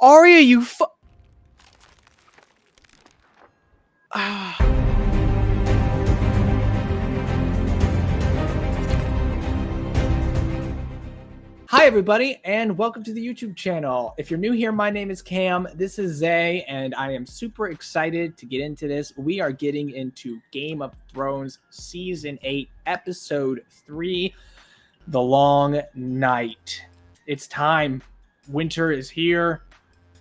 Arya, you Hi everybody, and welcome to the YouTube channel. If you're new here, my name is Cam, this is Zay, and I am super excited to get into this. We are getting into Game of Thrones Season 8, Episode 3, The Long Night. It's time. Winter is here.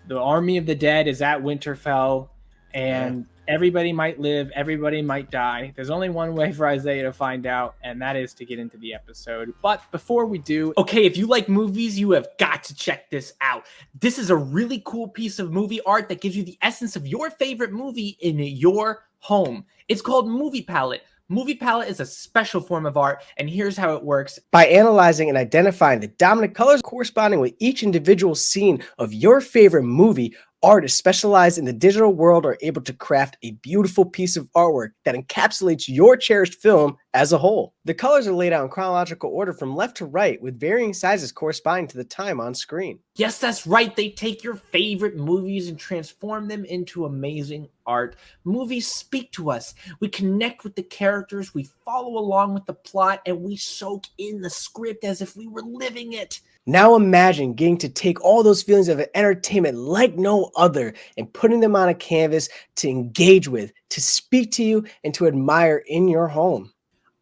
The army of the dead is at Winterfell, and everybody might live, everybody might die. There's only one way for Isaiah to find out, and that is to get into the episode. But before we do, okay, if you like movies, you have got to check this out. This is a really cool piece of movie art that gives you the essence of your favorite movie in your home. It's called Movie Palette. Movie Palette is a special form of art, and here's how it works. By analyzing and identifying the dominant colors corresponding with each individual scene of your favorite movie, artists specialized in the digital world are able to craft a beautiful piece of artwork that encapsulates your cherished film as a whole. The colors are laid out in chronological order from left to right, with varying sizes corresponding to the time on screen. Yes, that's right. They take your favorite movies and transform them into amazing art. Movies speak to us. We connect with the characters, we follow along with the plot, and we soak in the script as if we were living it. Now imagine getting to take all those feelings of entertainment like no other and putting them on a canvas to engage with, to speak to you, and to admire in your home.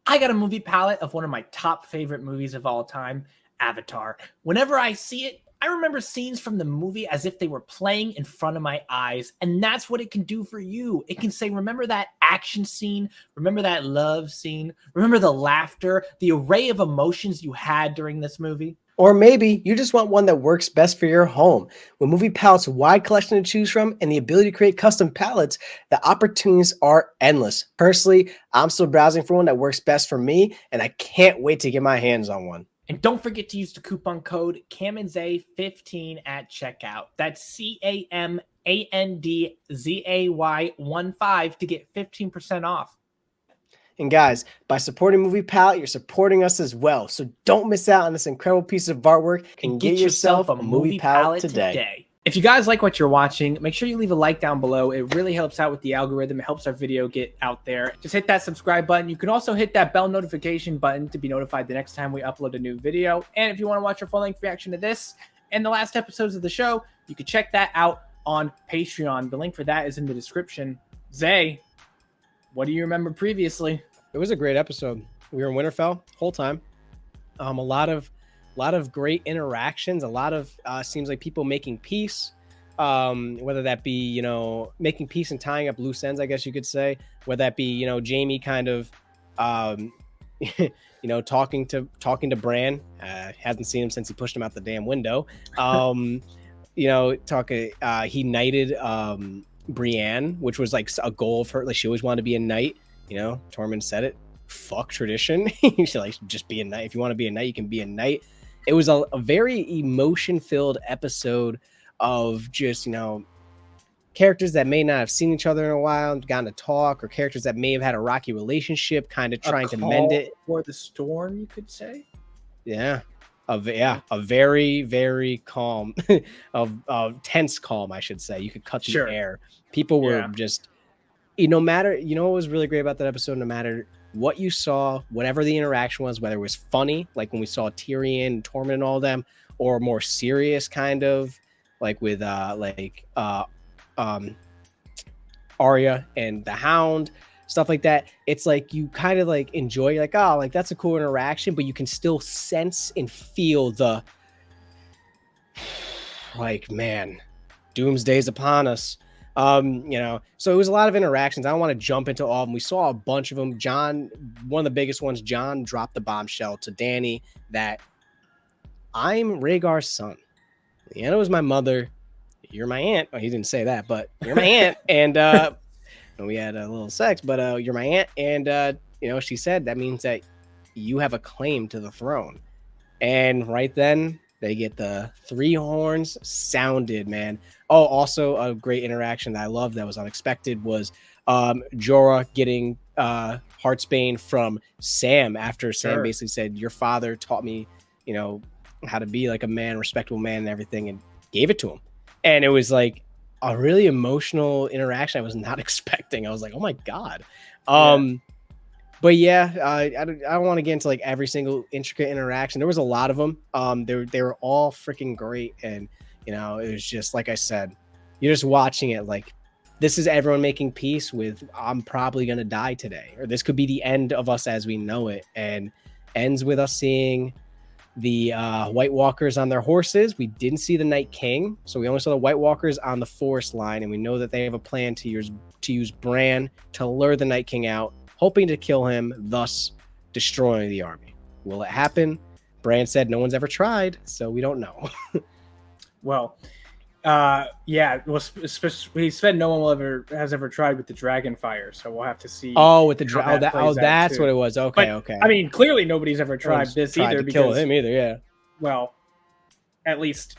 I got a movie palette of one of my top favorite movies of all time, Avatar. Whenever I see it, I remember scenes from the movie as if they were playing in front of my eyes, and that's what it can do for you. It can say, remember that action scene? Remember that love scene? Remember the laughter, the array of emotions you had during this movie? Or maybe you just want one that works best for your home. With Movie Palette's wide collection to choose from and the ability to create custom palettes, the opportunities are endless. Personally, I'm still browsing for one that works best for me, and I can't wait to get my hands on one. And don't forget to use the coupon code Cam&Zay15 at checkout. That's CAMANDZAY15 to get 15% off. And guys, by supporting Movie Palette, you're supporting us as well. So don't miss out on this incredible piece of artwork and get yourself a Movie Palette today. If you guys like what you're watching, make sure you leave a like down below. It really helps out with the algorithm. It helps our video get out there. Just hit that subscribe button. You can also hit that bell notification button to be notified the next time we upload a new video. And if you want to watch our full-length reaction to this and the last episodes of the show, you can check that out on Patreon. The link for that is in the description. Zay, what do you remember previously? It was a great episode. We were in Winterfell whole time. A lot of great interactions. A lot of seems like people making peace. Whether that be, you know, making peace and tying up loose ends, I guess you could say. Whether that be, you know, Jaime kind of, you know, talking to Bran. Hasn't seen him since he pushed him out the damn window. You know, he knighted Brienne, which was like a goal of her. Like she always wanted to be a knight. You know, Tormund said it. Fuck tradition. You should like just be a knight. If you want to be a knight, you can be a knight. It was a very emotion-filled episode of just, you know, characters that may not have seen each other in a while and gotten to talk, or characters that may have had a rocky relatenship, kind of trying to mend it. For the storm, you could say. Yeah. A very, very calm, tense calm, I should say. You could cut the air. People were just, no matter, you know what was really great about that episode, no matter what you saw, whatever the interaction was, whether it was funny, like when we saw Tyrion, Tormund and all of them, or more serious kind of, like with Arya and the Hound, stuff like that. It's like you kind of like enjoy, like, oh, like that's a cool interaction, but you can still sense and feel the, like, man, doomsday's upon us. You know, so it was a lot of interactions. I don't want to jump into all of them. We saw a bunch of them. John, one of the biggest ones, John dropped the bombshell to Dany that I'm Rhaegar's son. Lyanna was my mother. You're my aunt. Oh, he didn't say that, but you're my aunt. And we had a little sex, but you're my aunt. And, you know, she said that means that you have a claim to the throne. And right then, they get the 3 horns sounded, man. Oh, also a great interaction that I love that was unexpected was Jorah getting Heartsbane from Sam after Sam basically said, your father taught me, you know, how to be like a man, respectable man and everything, and gave it to him. And it was like a really emotional interaction I was not expecting. I was like, oh my God. But yeah, I don't want to get into like every single intricate interaction. There was a lot of them. They were all freaking great. And, you know, it was just, like I said, you're just watching it like, this is everyone making peace with, I'm probably going to die today, or this could be the end of us as we know it. And ends with us seeing the White Walkers on their horses. We didn't see the Night King, so we only saw the White Walkers on the forest line, and we know that they have a plan to use Bran to lure the Night King out, hoping to kill him, thus destroying the army. Will it happen? Bran said no one's ever tried, so we don't know. Well, yeah. Well, he said no one has ever tried with the dragon fire, so we'll have to see. Oh, with the that's too. what it was. Okay, okay. I mean, clearly nobody's ever tried this either. To kill him either, yeah. Well, at least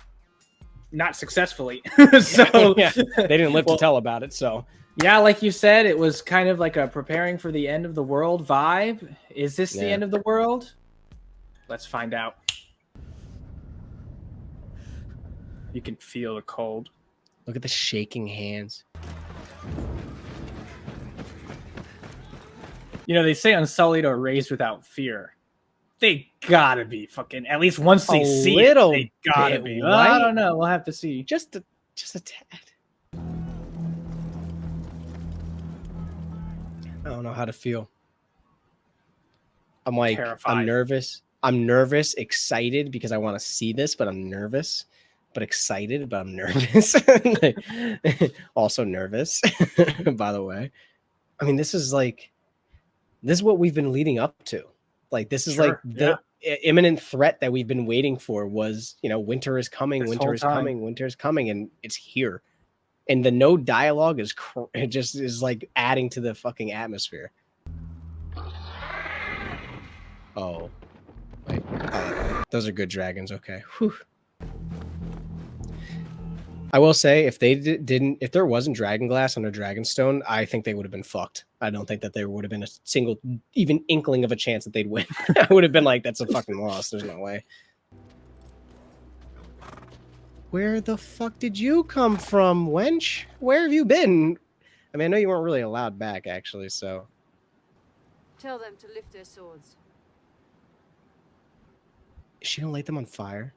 not successfully. So yeah, they didn't live to tell about it. So yeah, like you said, it was kind of like a preparing for the end of the world vibe. Is this the end of the world? Let's find out. You can feel the cold. Look at the shaking hands. You know, they say unsullied or raised without fear. They gotta be fucking, at least once they see it, they gotta be. Well, I don't know. We'll have to see. Just a tad. I don't know how to feel. I'm like, terrified. I'm nervous. I'm nervous, excited because I want to see this, but I'm nervous. But excited, but I'm nervous. Also nervous, by the way. I mean, this is what we've been leading up to. Like, this is like the imminent threat that we've been waiting for was, you know, winter is coming, winter is coming, and it's here. And the no dialogue is it just is like adding to the fucking atmosphere. Oh, wait. Those are good dragons. Okay. Whew. I will say, if they if there wasn't dragon glass on a dragonstone, I think they would have been fucked. I don't think that there would have been a single, even inkling of a chance that they'd win. I would have been like, that's a fucking loss. There's no way. Where the fuck did you come from, wench? Where have you been? I mean, I know you weren't really allowed back, actually, so. Tell them to lift their swords. Is she gonna light them on fire?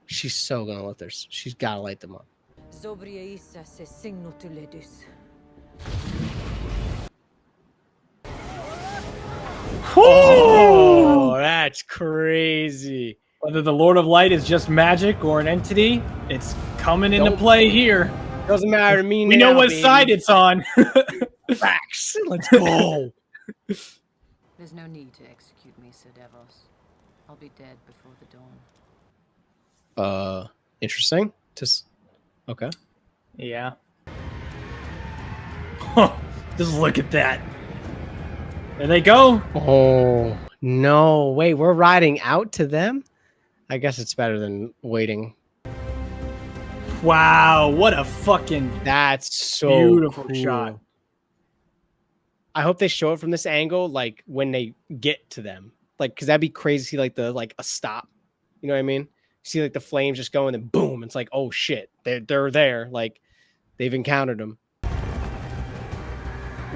She's so gonna let she's gotta light them up. Oh, that's crazy. Whether the Lord of Light is just magic or an entity, it's coming into play here. Doesn't matter to me. We know what side it's on. Facts. Let's go. There's no need to execute me, Sir Davos. I'll be dead before the dawn. Interesting. Just okay. Yeah. Just look at that. There they go. Oh no! Wait, we're riding out to them. I guess it's better than waiting. Wow! What a fucking that's so beautiful cool. shot. I hope they show it from this angle, like when they get to them, like because that'd be crazy to see like a stop. You know what I mean? See like the flames just go and then boom, it's like, oh shit, they're there, like they've encountered them.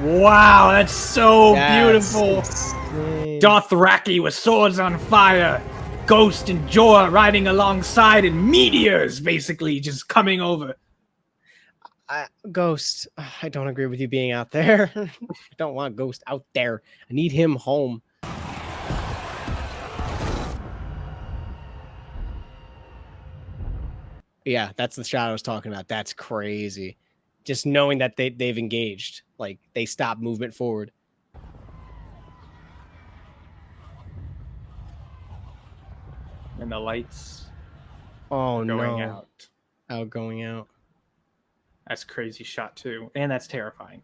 Wow, that's so beautiful. Insane. Dothraki with swords on fire, Ghost and Jorah riding alongside, and meteors basically just coming over. Ghost, I don't agree with you being out there. I don't want Ghost out there. I need him home. Yeah, that's the shot I was talking about. That's crazy. Just knowing that they've engaged. Like, they stopped movement forward. And the lights going out. Going out. That's a crazy shot, too. And that's terrifying.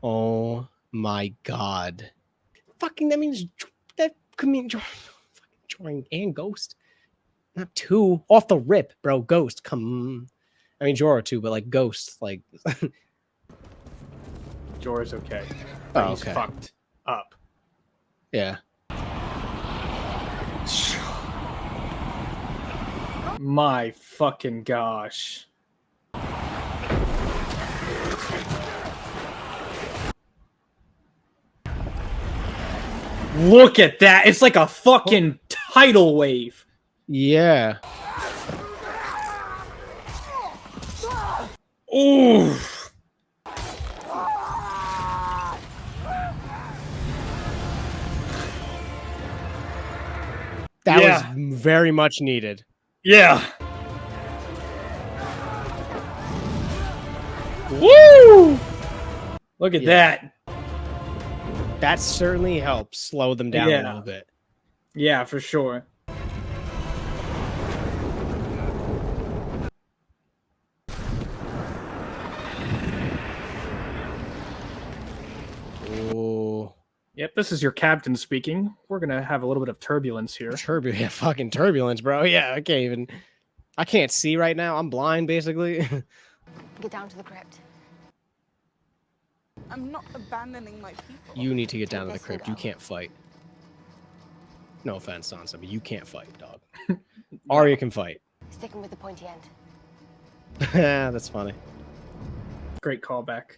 Oh, my God. Fucking, that means... That could mean... Jorah and Ghost. Not two. Off the rip, bro. Ghost, come. I mean, Jorah too, but like Ghost, like. Jorah's okay. Oh, he's okay. fucked. up. Yeah. My fucking gosh. Look at that. It's like a fucking tidal wave. Yeah. Ooh. That Yeah. was very much needed. Yeah. Woo! Look at that. That certainly helps slow them down a little bit. Yeah, for sure. Ooh. Yep, this is your captain speaking. We're gonna have a little bit of turbulence here. Yeah, fucking turbulence, bro. Yeah, I can't see right now. I'm blind, basically. Get down to the crypt. I'm not abandoning my people. You need to get down to the crypt. You can't fight. No offense, Sansa, but you can't fight, dog. Arya can fight. Sticking with the pointy end. That's funny. Great callback.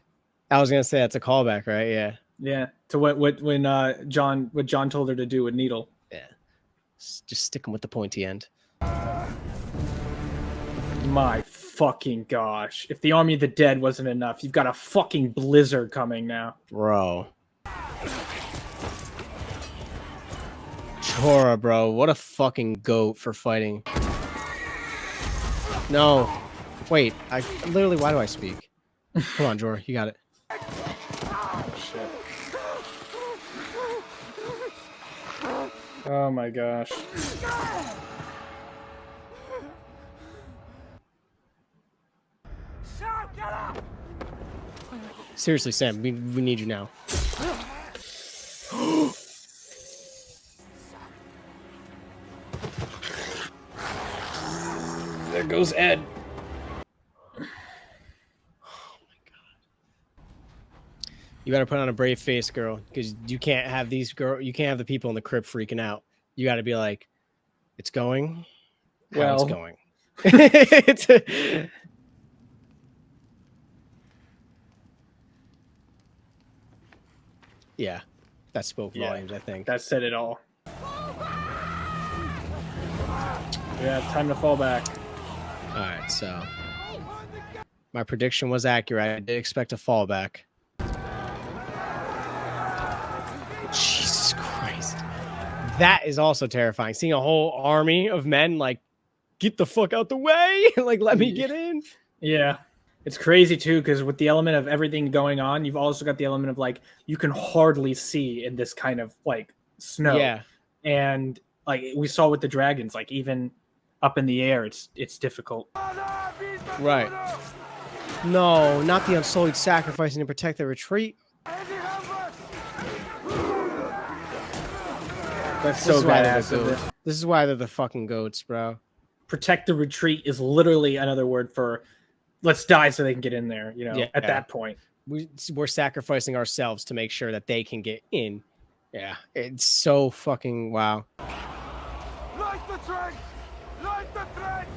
I was gonna say that's a callback, right? Yeah. Yeah, to when John told her to do with Needle. Yeah. Just sticking with the pointy end. My fucking gosh. If the Army of the Dead wasn't enough, you've got a fucking blizzard coming now. Bro. Jorah, bro. What a fucking goat for fighting. No. Wait. Literally, why do I speak? Come on, Jorah. You got it. Shit. Oh my gosh. Seriously, Sam, we need you now. There goes Ed. You better put on a brave face, girl, because you can't have the people in the crypt freaking out. You got to be like, it's going. How it's going. Yeah, that spoke volumes, I think. That said it all. Yeah, time to fall back. All right, so my prediction was accurate. I did expect a fallback. Jesus Christ. That is also terrifying. Seeing a whole army of men, like, get the fuck out the way. Like, let me get in. Yeah. It's crazy, too, because with the element of everything going on, you've also got the element of, like, you can hardly see in this kind of, like, snow. Yeah. And, like, we saw with the dragons, like, even up in the air, it's difficult. Right. No, not the Unsullied sacrificing to protect the retreat. That's so badass. This is why they're the fucking goats, bro. Protect the retreat is literally another word for let's die so they can get in there, you know, at that point. We're sacrificing ourselves to make sure that they can get in. Yeah, it's so fucking wow. Light the trench! Light the trench!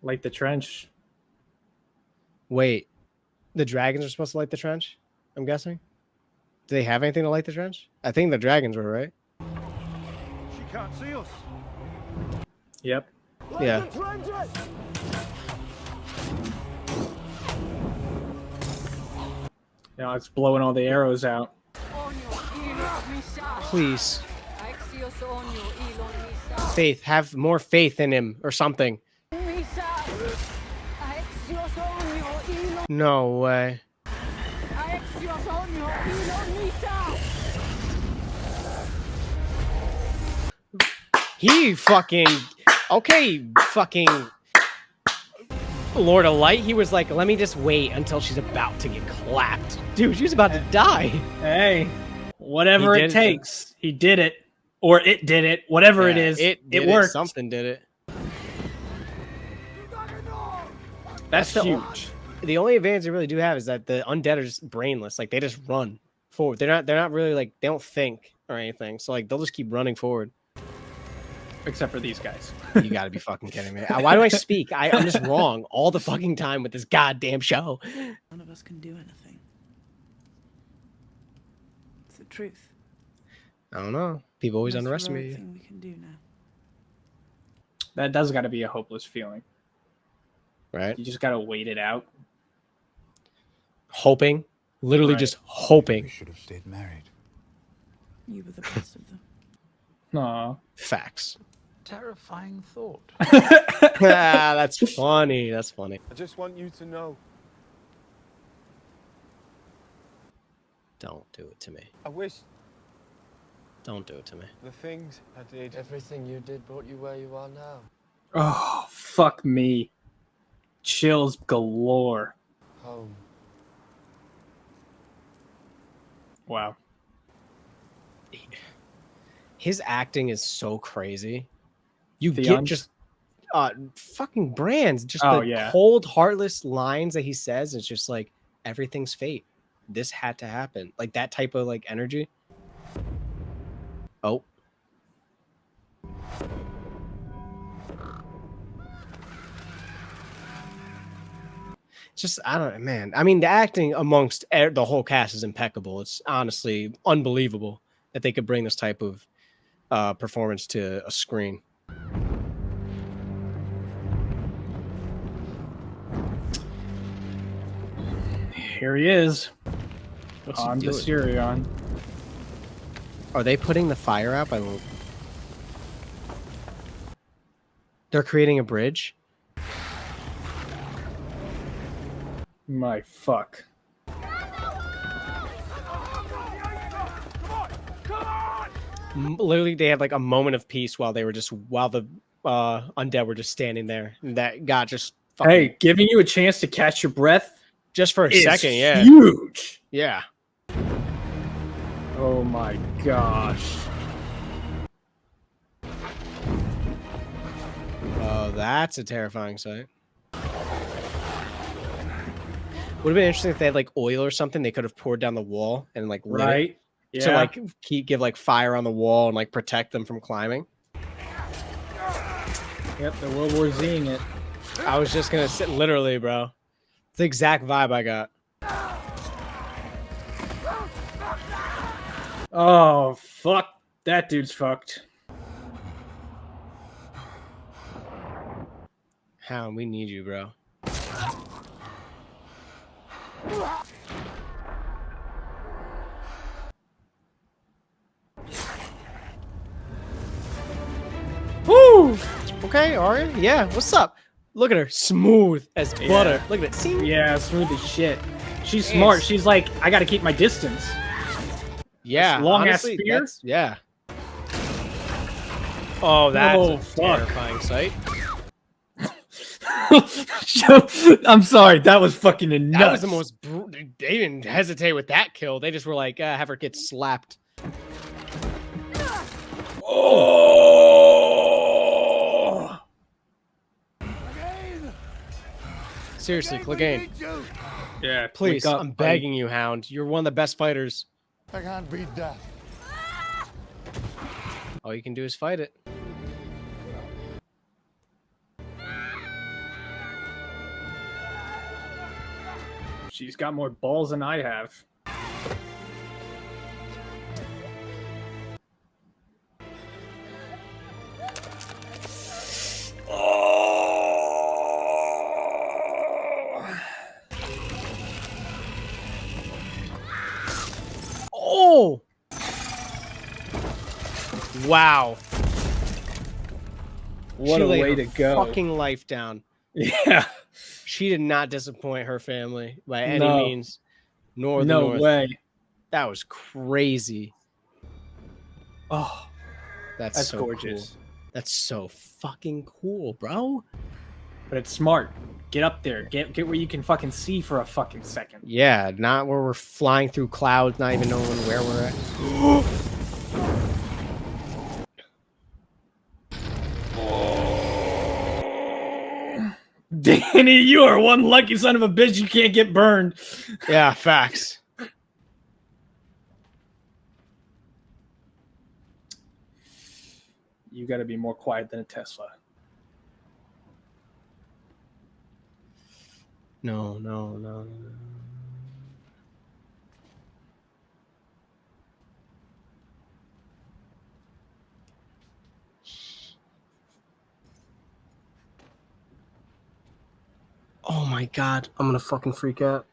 Light the trench. Wait, the dragons are supposed to light the trench? I'm guessing. Do they have anything to light the trench? I think the dragons were, right? She can't see us. Yep. Yeah. Now it's blowing all the arrows out. Please. Faith, have more faith in him or something. No way. He fucking okay, fucking Lord of Light. He was like, let me just wait until she's about to get clapped. Dude, she's about to die. Hey, whatever it takes. He did it. Or it did it. Whatever it is, it worked. Something did it. That's huge. the only advantage they really do have is that the undead are just brainless. Like they just run forward. They're not really like they don't think or anything. So like they'll just keep running forward. Except for these guys. You got to be fucking kidding me. Why do I speak? I'm just wrong all the fucking time with this goddamn show. None of us can do anything. It's the truth. I don't know. People always Most underestimate heroic you. thing we can do now. That does got to be a hopeless feeling. Right? You just got to wait it out. Hoping. Literally Right. just hoping. We should have stayed married. You were the best of them. Aw. Facts. Terrifying thought. That's funny. That's funny. I just want you to know. Don't do it to me. I wish Don't do it to me. the things I did. Everything you did brought you where you are now. Oh, fuck me. Chills galore. Home. Wow. His acting is so crazy. You The get uns- just fucking brands. Just Oh, the yeah. cold, heartless lines that he says. It's just like everything's fate. This had to happen. Like that type of like energy. Oh. Just I don't know, man. I mean, the acting amongst the whole cast is impeccable. It's honestly unbelievable that they could bring this type of performance to a screen. Here he is. What's he On the doing? Sirion. Are they putting the fire out? They're creating a bridge. My fuck. Literally, they had like a moment of peace while the undead were just standing there. And that got just fucking, Hey, giving you a chance to catch your breath just for a is second, yeah, huge. yeah. Oh my gosh. Oh, that's a terrifying sight. Would have been interesting if they had like oil or something they could have poured down the wall and like lit it Right? Yeah. to like give like fire on the wall and like protect them from climbing. Yep, the World War Z-ing it. I was just gonna sit literally, bro. It's the exact vibe I got. Oh, fuck. That dude's fucked. Hound, we need you, bro. Woo! Okay, Arya. Yeah, what's up? Look at her, smooth as butter. Look at it. See? Yeah, smooth as shit. She's smart. She's like, I gotta keep my distance. Yeah, long-ass honestly, spear? that's- Yeah. Oh, that's Oh, a fuck. terrifying sight. I'm sorry, that was fucking nuts. That was the most. They didn't hesitate with that kill. They just were like, have her get slapped. Oh! Seriously, Clegane. Yeah, Please, wake up, I'm buddy. begging you, Hound. You're one of the best fighters. I can't beat death. All you can do is fight it. She's got more balls than I have. Oh! Wow. What She a laid way her to go. Fucking life down. Yeah. She did not disappoint her family by any No. means. Nor the No North. way. That was crazy. Oh, That's that's so gorgeous. cool. That's so fucking cool, bro. But it's smart. Get up there. Get where you can fucking see for a fucking second. Yeah, not where we're flying through clouds, not even knowing where we're at. Danny, you are one lucky son of a bitch. You can't get burned. Yeah, facts. You got to be more quiet than a Tesla. No, no, no, no. Oh my god, I'm gonna fucking freak out.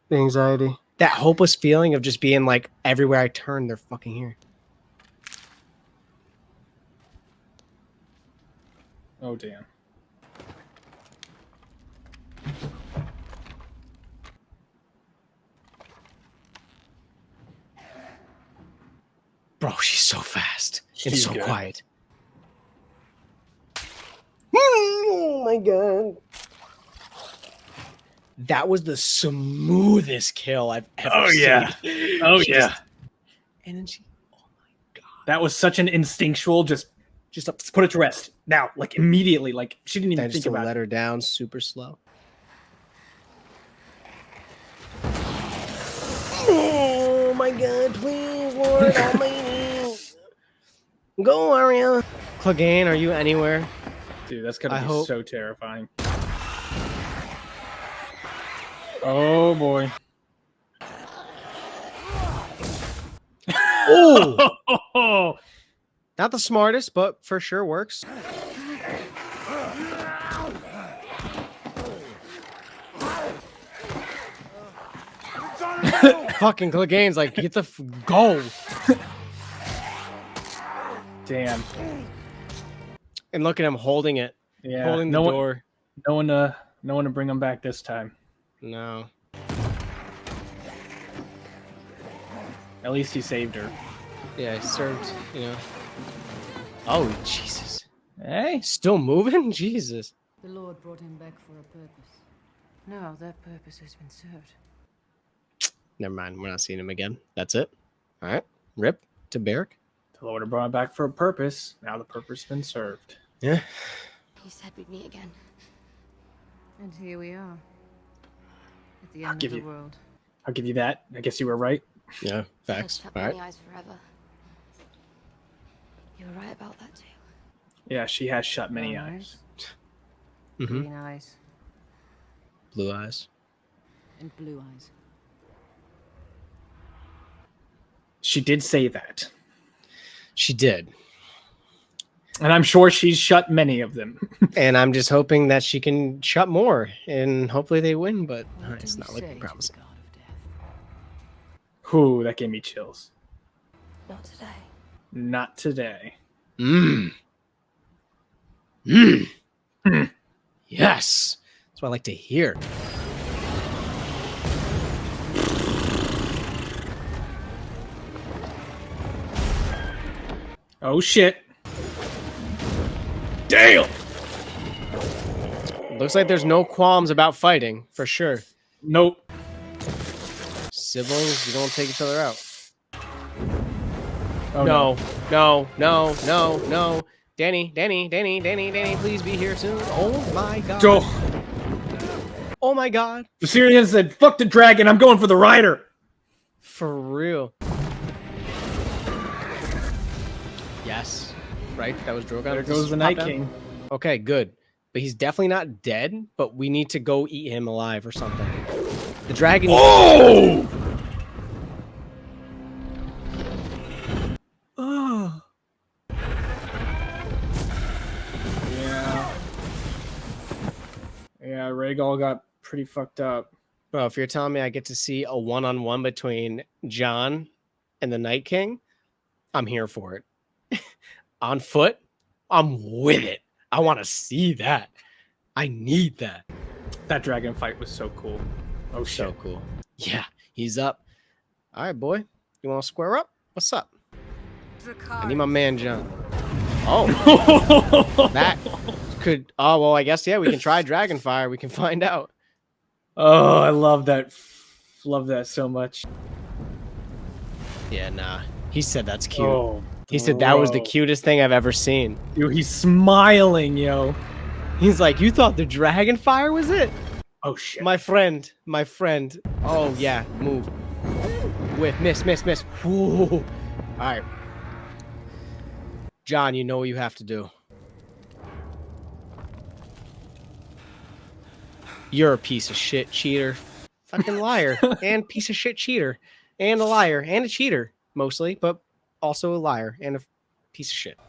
The anxiety. That hopeless feeling of just being like, everywhere I turn, they're fucking here. Oh, damn. Bro, she's so fast. And She's so good. quiet. Oh my god. That was the smoothest kill I've ever seen. Oh, She yeah. just- and then she, oh my god. That was such an instinctual, just put it to rest. Now, like, immediately. Like, she didn't even I think just about let it. her down super slow. Oh my god, please, Lord Almighty. Go, Aria. Clegane, are you anywhere? Dude, that's going to I be hope- so terrifying. Oh, boy. Oh! Not the smartest, but for sure works. Fucking Clegane's like, get the go. Damn. And look at him holding it. Yeah. Holding the door. No one to bring him back this time. No. At least he saved her. Yeah, he served, you know. Oh, Jesus. Hey. Still moving? Jesus. The Lord brought him back for a purpose. Now that purpose has been served. Never mind. We're not seeing him again. That's it. All right. Rip to Barrick. The Lord had brought him back for a purpose. Now the purpose has been served. Yeah. You said we'd meet again. And here we are. At the end of the world. I'll give you that. I guess you were right. Yeah. Facts. Shut All my right. eyes forever. You were right about that too. Yeah, she has shut many Brown eyes. Mm-hmm. Green eyes. Blue eyes. And blue eyes. She did say that. She did. And I'm sure she's shut many of them. And I'm just hoping that she can shut more. And hopefully they win, but What it's do not we say looking to the promising. God of death? Ooh, that gave me chills. Not today. Not today. Mmm. Mmm. Yes. That's what I like to hear. Oh, shit. Damn! Looks like there's no qualms about fighting, for sure. Nope. Siblings, you don't take each other out. Oh, No, no, no, no, no. Danny, please be here soon. Oh my god. Go. Oh my god. Viserion said, fuck the dragon, I'm going for the rider. For real. Yes. Right? That was Drogon. There goes the Night King. Okay, good. But he's definitely not dead, but we need to go eat him alive or something. The dragon. Oh! Oh. Yeah. Yeah, Rhaegal got pretty fucked up. Bro, if you're telling me I get to see a one-on-one between Jon and the Night King, I'm here for it. On foot, I'm with it. I want to see that. I need that. That dragon fight was so cool. Oh, So shit. cool. Yeah, he's up. All right, boy. You want to square up? What's up? I need my man, Jon. Oh, that could. Oh, well, I guess, yeah, we can try Dragonfire. We can find out. Oh, I love that. Love that so much. Yeah, nah. He said that's cute. Oh, He said that was the bro. cutest thing I've ever seen. Dude, he's smiling, yo. He's like, you thought the dragon fire was it? Oh shit. My friend. Oh yeah, move. Whip, miss. Ooh. All right. John, you know what you have to do. You're a piece of shit cheater. Fucking liar. And piece of shit cheater. And a liar. And a cheater, mostly, but also a liar and a piece of shit.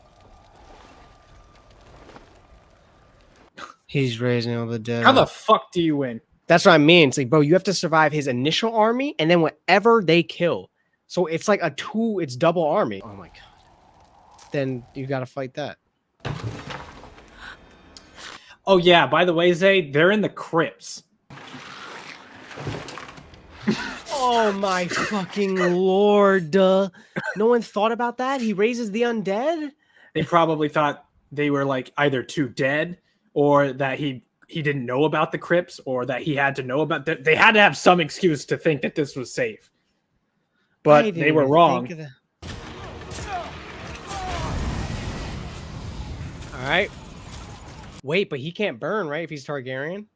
He's raising all the dead. How the fuck do you win? That's what I mean. It's like, bro, you have to survive his initial army and then whatever they kill. So it's like it's double army. Oh my god. Then you gotta fight that. Oh yeah, by the way, Zay, they're in the crypts. Oh my fucking lord. No one thought about that? He raises the undead? They probably thought they were like either too dead or that he didn't know about the crypts or that he had to know about that. They had to have some excuse to think that this was safe. But they were wrong. All right. Wait, but he can't burn, right? If he's Targaryen?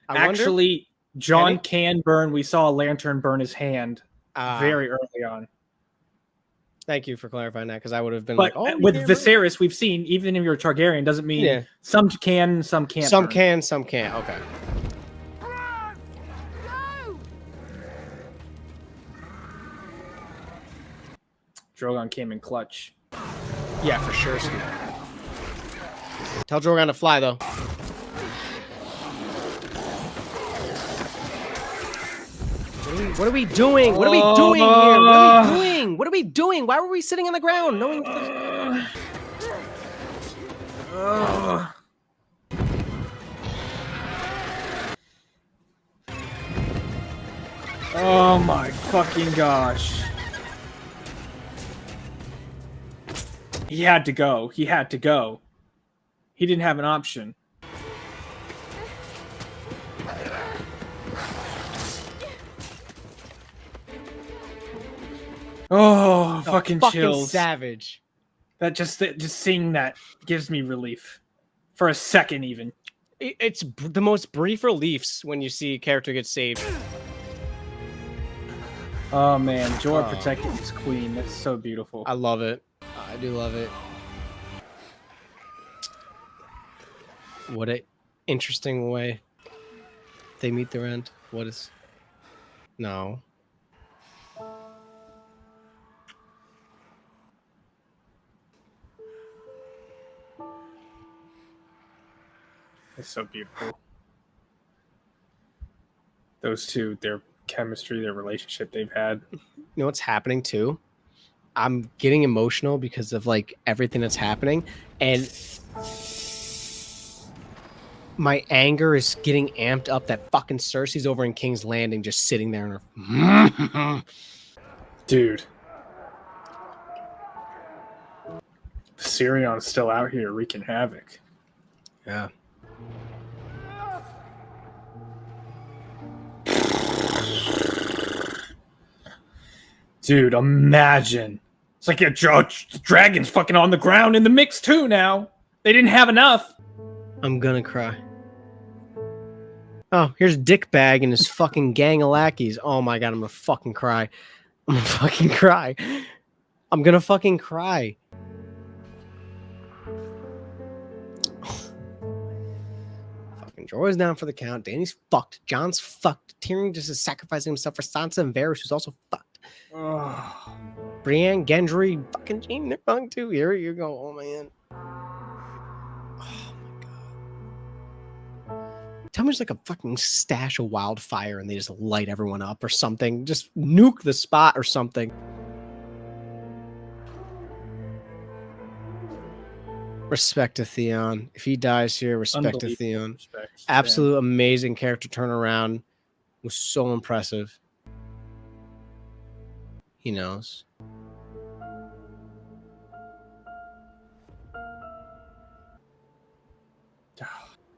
Actually, John can burn. We saw a lantern burn his hand very early on. Thank you for clarifying that, because I would have been but like, oh, with Viserys, we've seen, even if you're a Targaryen, doesn't mean some can, some can't. Some burn. can, some can't. Okay. Drogon came in clutch. Yeah, for sure, Steve. Tell Drogon to fly, though. What are we doing? What are we doing here? What are we doing? What are we doing? Why were we sitting on the ground knowing... Oh my fucking gosh. He had to go. He had to go. He didn't have an option. Oh, fucking chills. Savage. That just seeing that gives me relief. For a second, even. It's the most brief reliefs when you see a character get saved. Oh man, Jorah protecting his queen. That's so beautiful. I love it. I do love it. What a interesting way they meet their end. What is... No. It's so beautiful. Those two, their chemistry, their relationship they've had. You know what's happening too? I'm getting emotional because of like everything that's happening, and my anger is getting amped up that fucking Cersei's over in King's Landing just sitting there in her... Dude. Sirion's still out here wreaking havoc. Yeah. Dude, imagine. It's like a dragon's fucking on the ground in the mix too now. They didn't have enough. I'm gonna cry. Oh, here's Dick Bag and his fucking gang of lackeys. Oh my god, I'm gonna fucking cry. I'm gonna fucking cry. I'm gonna fucking cry. Fucking Jorah's down for the count. Dany's fucked. Jon's fucked. Tyrion just is sacrificing himself for Sansa and Varys, who's also fucked. Brienne, Gendry, fucking Jaime, they're fucked too. Here you go. Oh man. Oh my god. Tell me there's like a fucking stash of wildfire and they just light everyone up or something. Just nuke the spot or something. Respect to Theon. If he dies here, respect to Theon. Respect. Absolute amazing character turnaround. Was so impressive. He knows.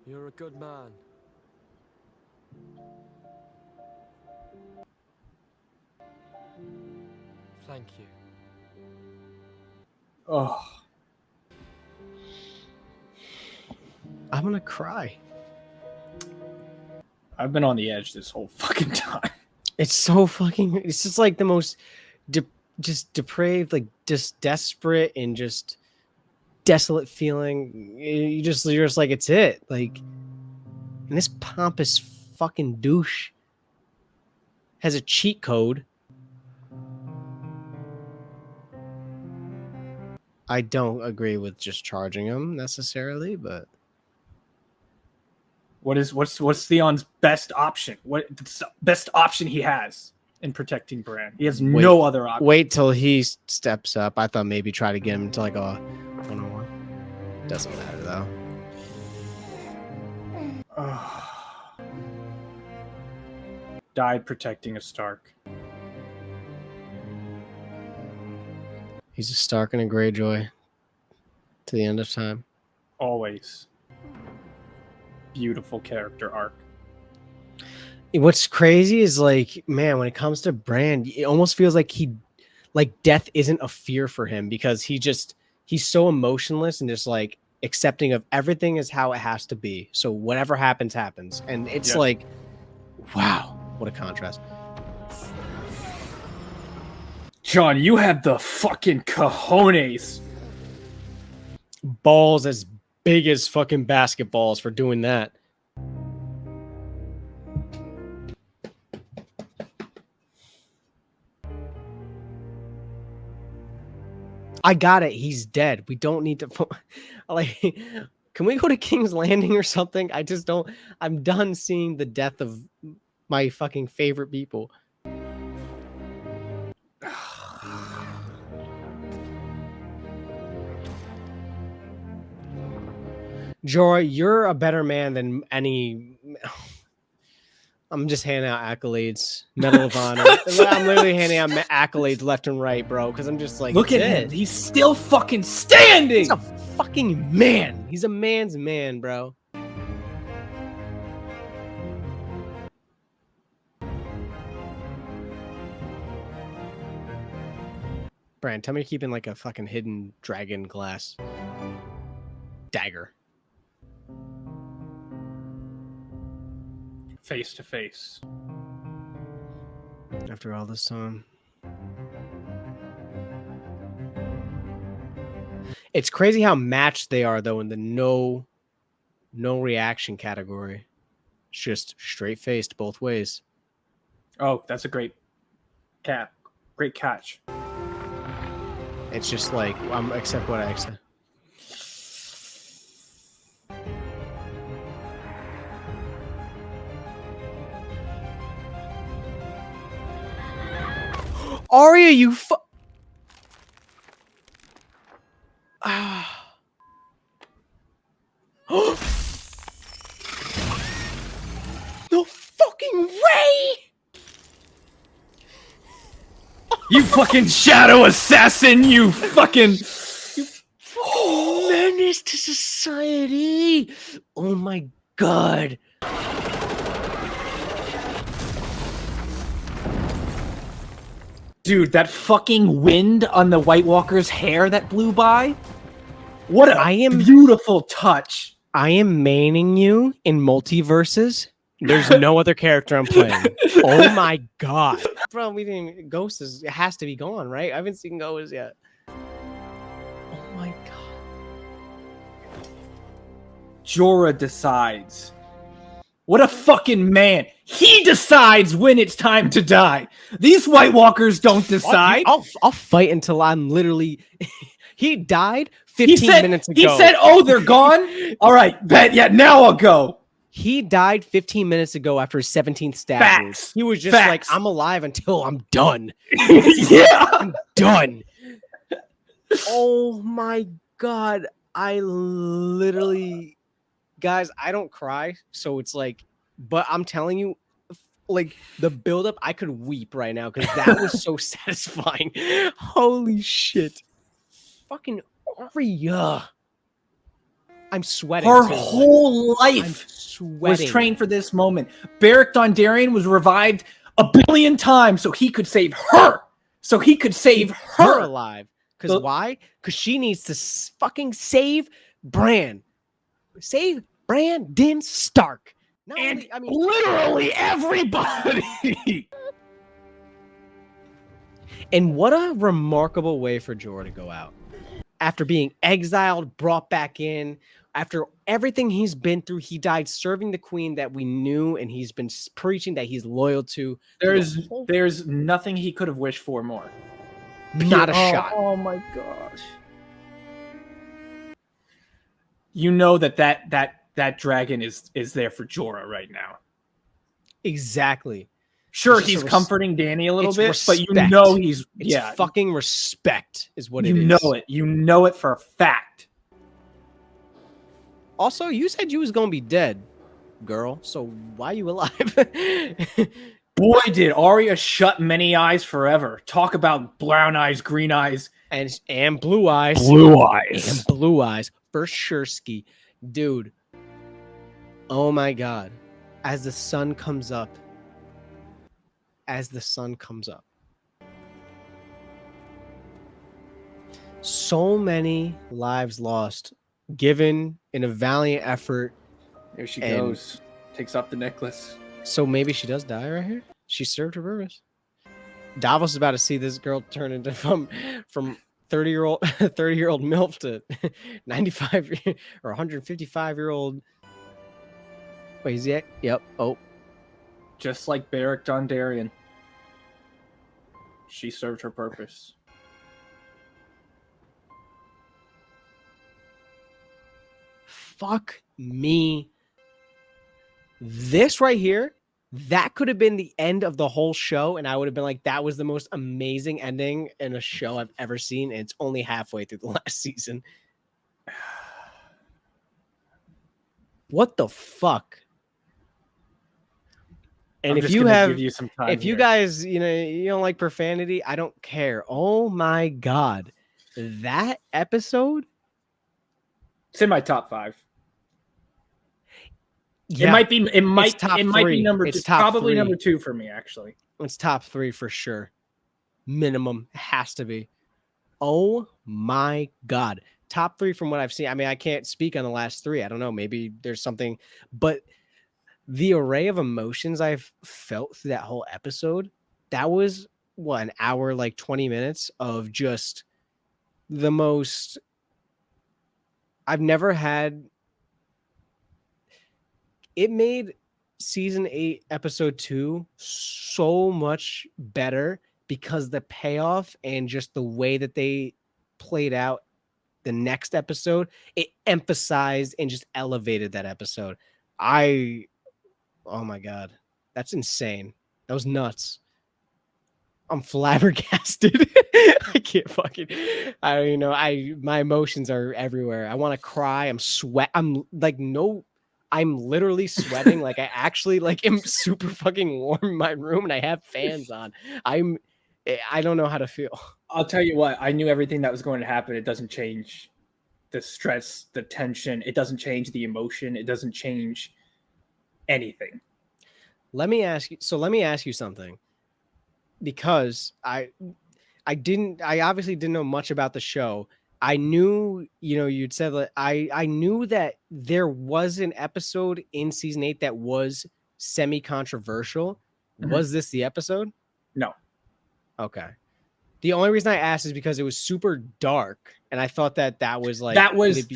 You're a good man. Thank you. Oh. I'm gonna cry. I've been on the edge this whole fucking time. It's so fucking. It's just like the most, just depraved, like just desperate and just desolate feeling. You're just like it's it. Like, and this pompous fucking douche has a cheat code. I don't agree with just charging him necessarily, but What's Theon's best option? What the best option he has in protecting Bran? He has no other option. wait till he steps up. I thought maybe try to get him to like a 1-on-1. Doesn't matter though. Died protecting a Stark. He's a Stark and a Greyjoy to the end of time. Always. Beautiful character arc. What's crazy is like, man, when it comes to Bran, it almost feels like death isn't a fear for him because he's so emotionless and just like accepting of everything is how it has to be. So whatever happens, happens. And it's like, wow, what a contrast. John, you have the fucking cojones. Balls as big as fucking basketballs for doing that. I got it. He's dead. We don't need to like. Can we go to King's Landing or something? I just don't. I'm done seeing the death of my fucking favorite people. Jorah, you're a better man than any. I'm just handing out accolades, Medal of Honor. I'm literally handing out accolades left and right, bro. Because I'm just like, look at him. He's still fucking standing. He's a fucking man. He's a man's man, bro. Bran, tell me you're keeping like a fucking hidden dragon glass dagger. Face to face. After all this time. It's crazy how matched they are though in the no reaction category. It's just straight faced both ways. Oh, that's a great catch. It's just like except what I said. Arya, you no fucking way! You fucking shadow assassin! You fucking menace to society! Oh my god! Dude, that fucking wind on the White Walker's hair that blew by. What a beautiful touch. I am maining you in multiverses. There's no other character I'm playing. Oh my god. Bro, we didn't Ghost it has to be gone, right? I haven't seen Ghost yet. Oh my god. Jorah decides. What a fucking man. He decides when it's time to die. These White Walkers don't decide. I'll fight until I'm literally... He died 15 minutes ago. He said, oh, they're gone? All right, bet. Yeah, now I'll go. He died 15 minutes ago after his 17th stab. Facts. He was just like, I'm alive until I'm done. Yeah. I'm done. Oh my god. I literally... Guys, I don't cry, so it's like... But I'm telling you, like, the buildup, I could weep right now because that was so satisfying. Holy shit. Fucking Arya. I'm sweating. Her whole life was trained for this moment. Beric Dondarrion was revived a billion times so he could save her. So he could save her alive. Because why? Because she needs to fucking save Bran. Save Brandon Stark. Not And only, I mean, literally everybody. and what a remarkable way for Jorah to go out. After being exiled, brought back in, after everything he's been through, he died serving the queen that we knew, and he's been preaching that he's loyal to. There's nothing he could have wished for more. Not a shot. Oh my gosh. You know that dragon is there for Jorah right now. Exactly. Sure, It's he's just comforting Danny a little it's bit, but you respect. know he's It's fucking respect is what it you is. know it. You know it for a fact. Also, you said you was gonna be dead, girl. So why you alive? Boy, did Arya shut many eyes forever. Talk about brown eyes, green eyes, and blue eyes. blue eyes. And blue eyes for sure, ski, dude. Oh my god! As the sun comes up. So many lives lost, given in a valiant effort. There she goes. Takes off the necklace. So maybe she does die right here. She served her purpose. Davos is about to see this girl turn into from 30-year-old MILF to 95 or 155-year-old. Wait, is he? Yep. Oh. Just like Beric Dondarrion. She served her purpose. Fuck me. This right here, that could have been the end of the whole show, and I would have been like, that was the most amazing ending in a show I've ever seen, and it's only halfway through the last season. What the fuck? And if you have, give you some time if you guys, you don't like profanity, I don't care. Oh my god, that episode, it's in my top 5. yeah, It might be three. number It's 2. top Probably three. number 2 for me, actually. It's top 3 for sure. Minimum has to be. Oh my god, top 3 from what I've seen. I mean, I can't speak on the last 3. I don't know. Maybe there's something, but the array of emotions I've felt through that whole episode, that was what, an hour, like 20 minutes of just the most. I've never had. It made season 8, episode 2 so much better because the payoff and just the way that they played out the next episode, it emphasized and just elevated that episode. Oh my god, that's insane. That was nuts. I'm flabbergasted. I can't fucking. I don't even know. My emotions are everywhere. I want to cry. I'm like no. I'm literally sweating. Like I actually like am super fucking warm in my room, and I have fans on. I don't know how to feel. I'll tell you what. I knew everything that was going to happen. It doesn't change the stress, the tension. It doesn't change the emotion. It doesn't change anything. Let me ask you something, because I obviously didn't know much about the show. I knew, you'd said that I knew that there was an episode in season 8 that was semi-controversial. Mm-hmm. Was this the episode? No. Okay. The only reason I asked is because it was super dark, and I thought that was like that was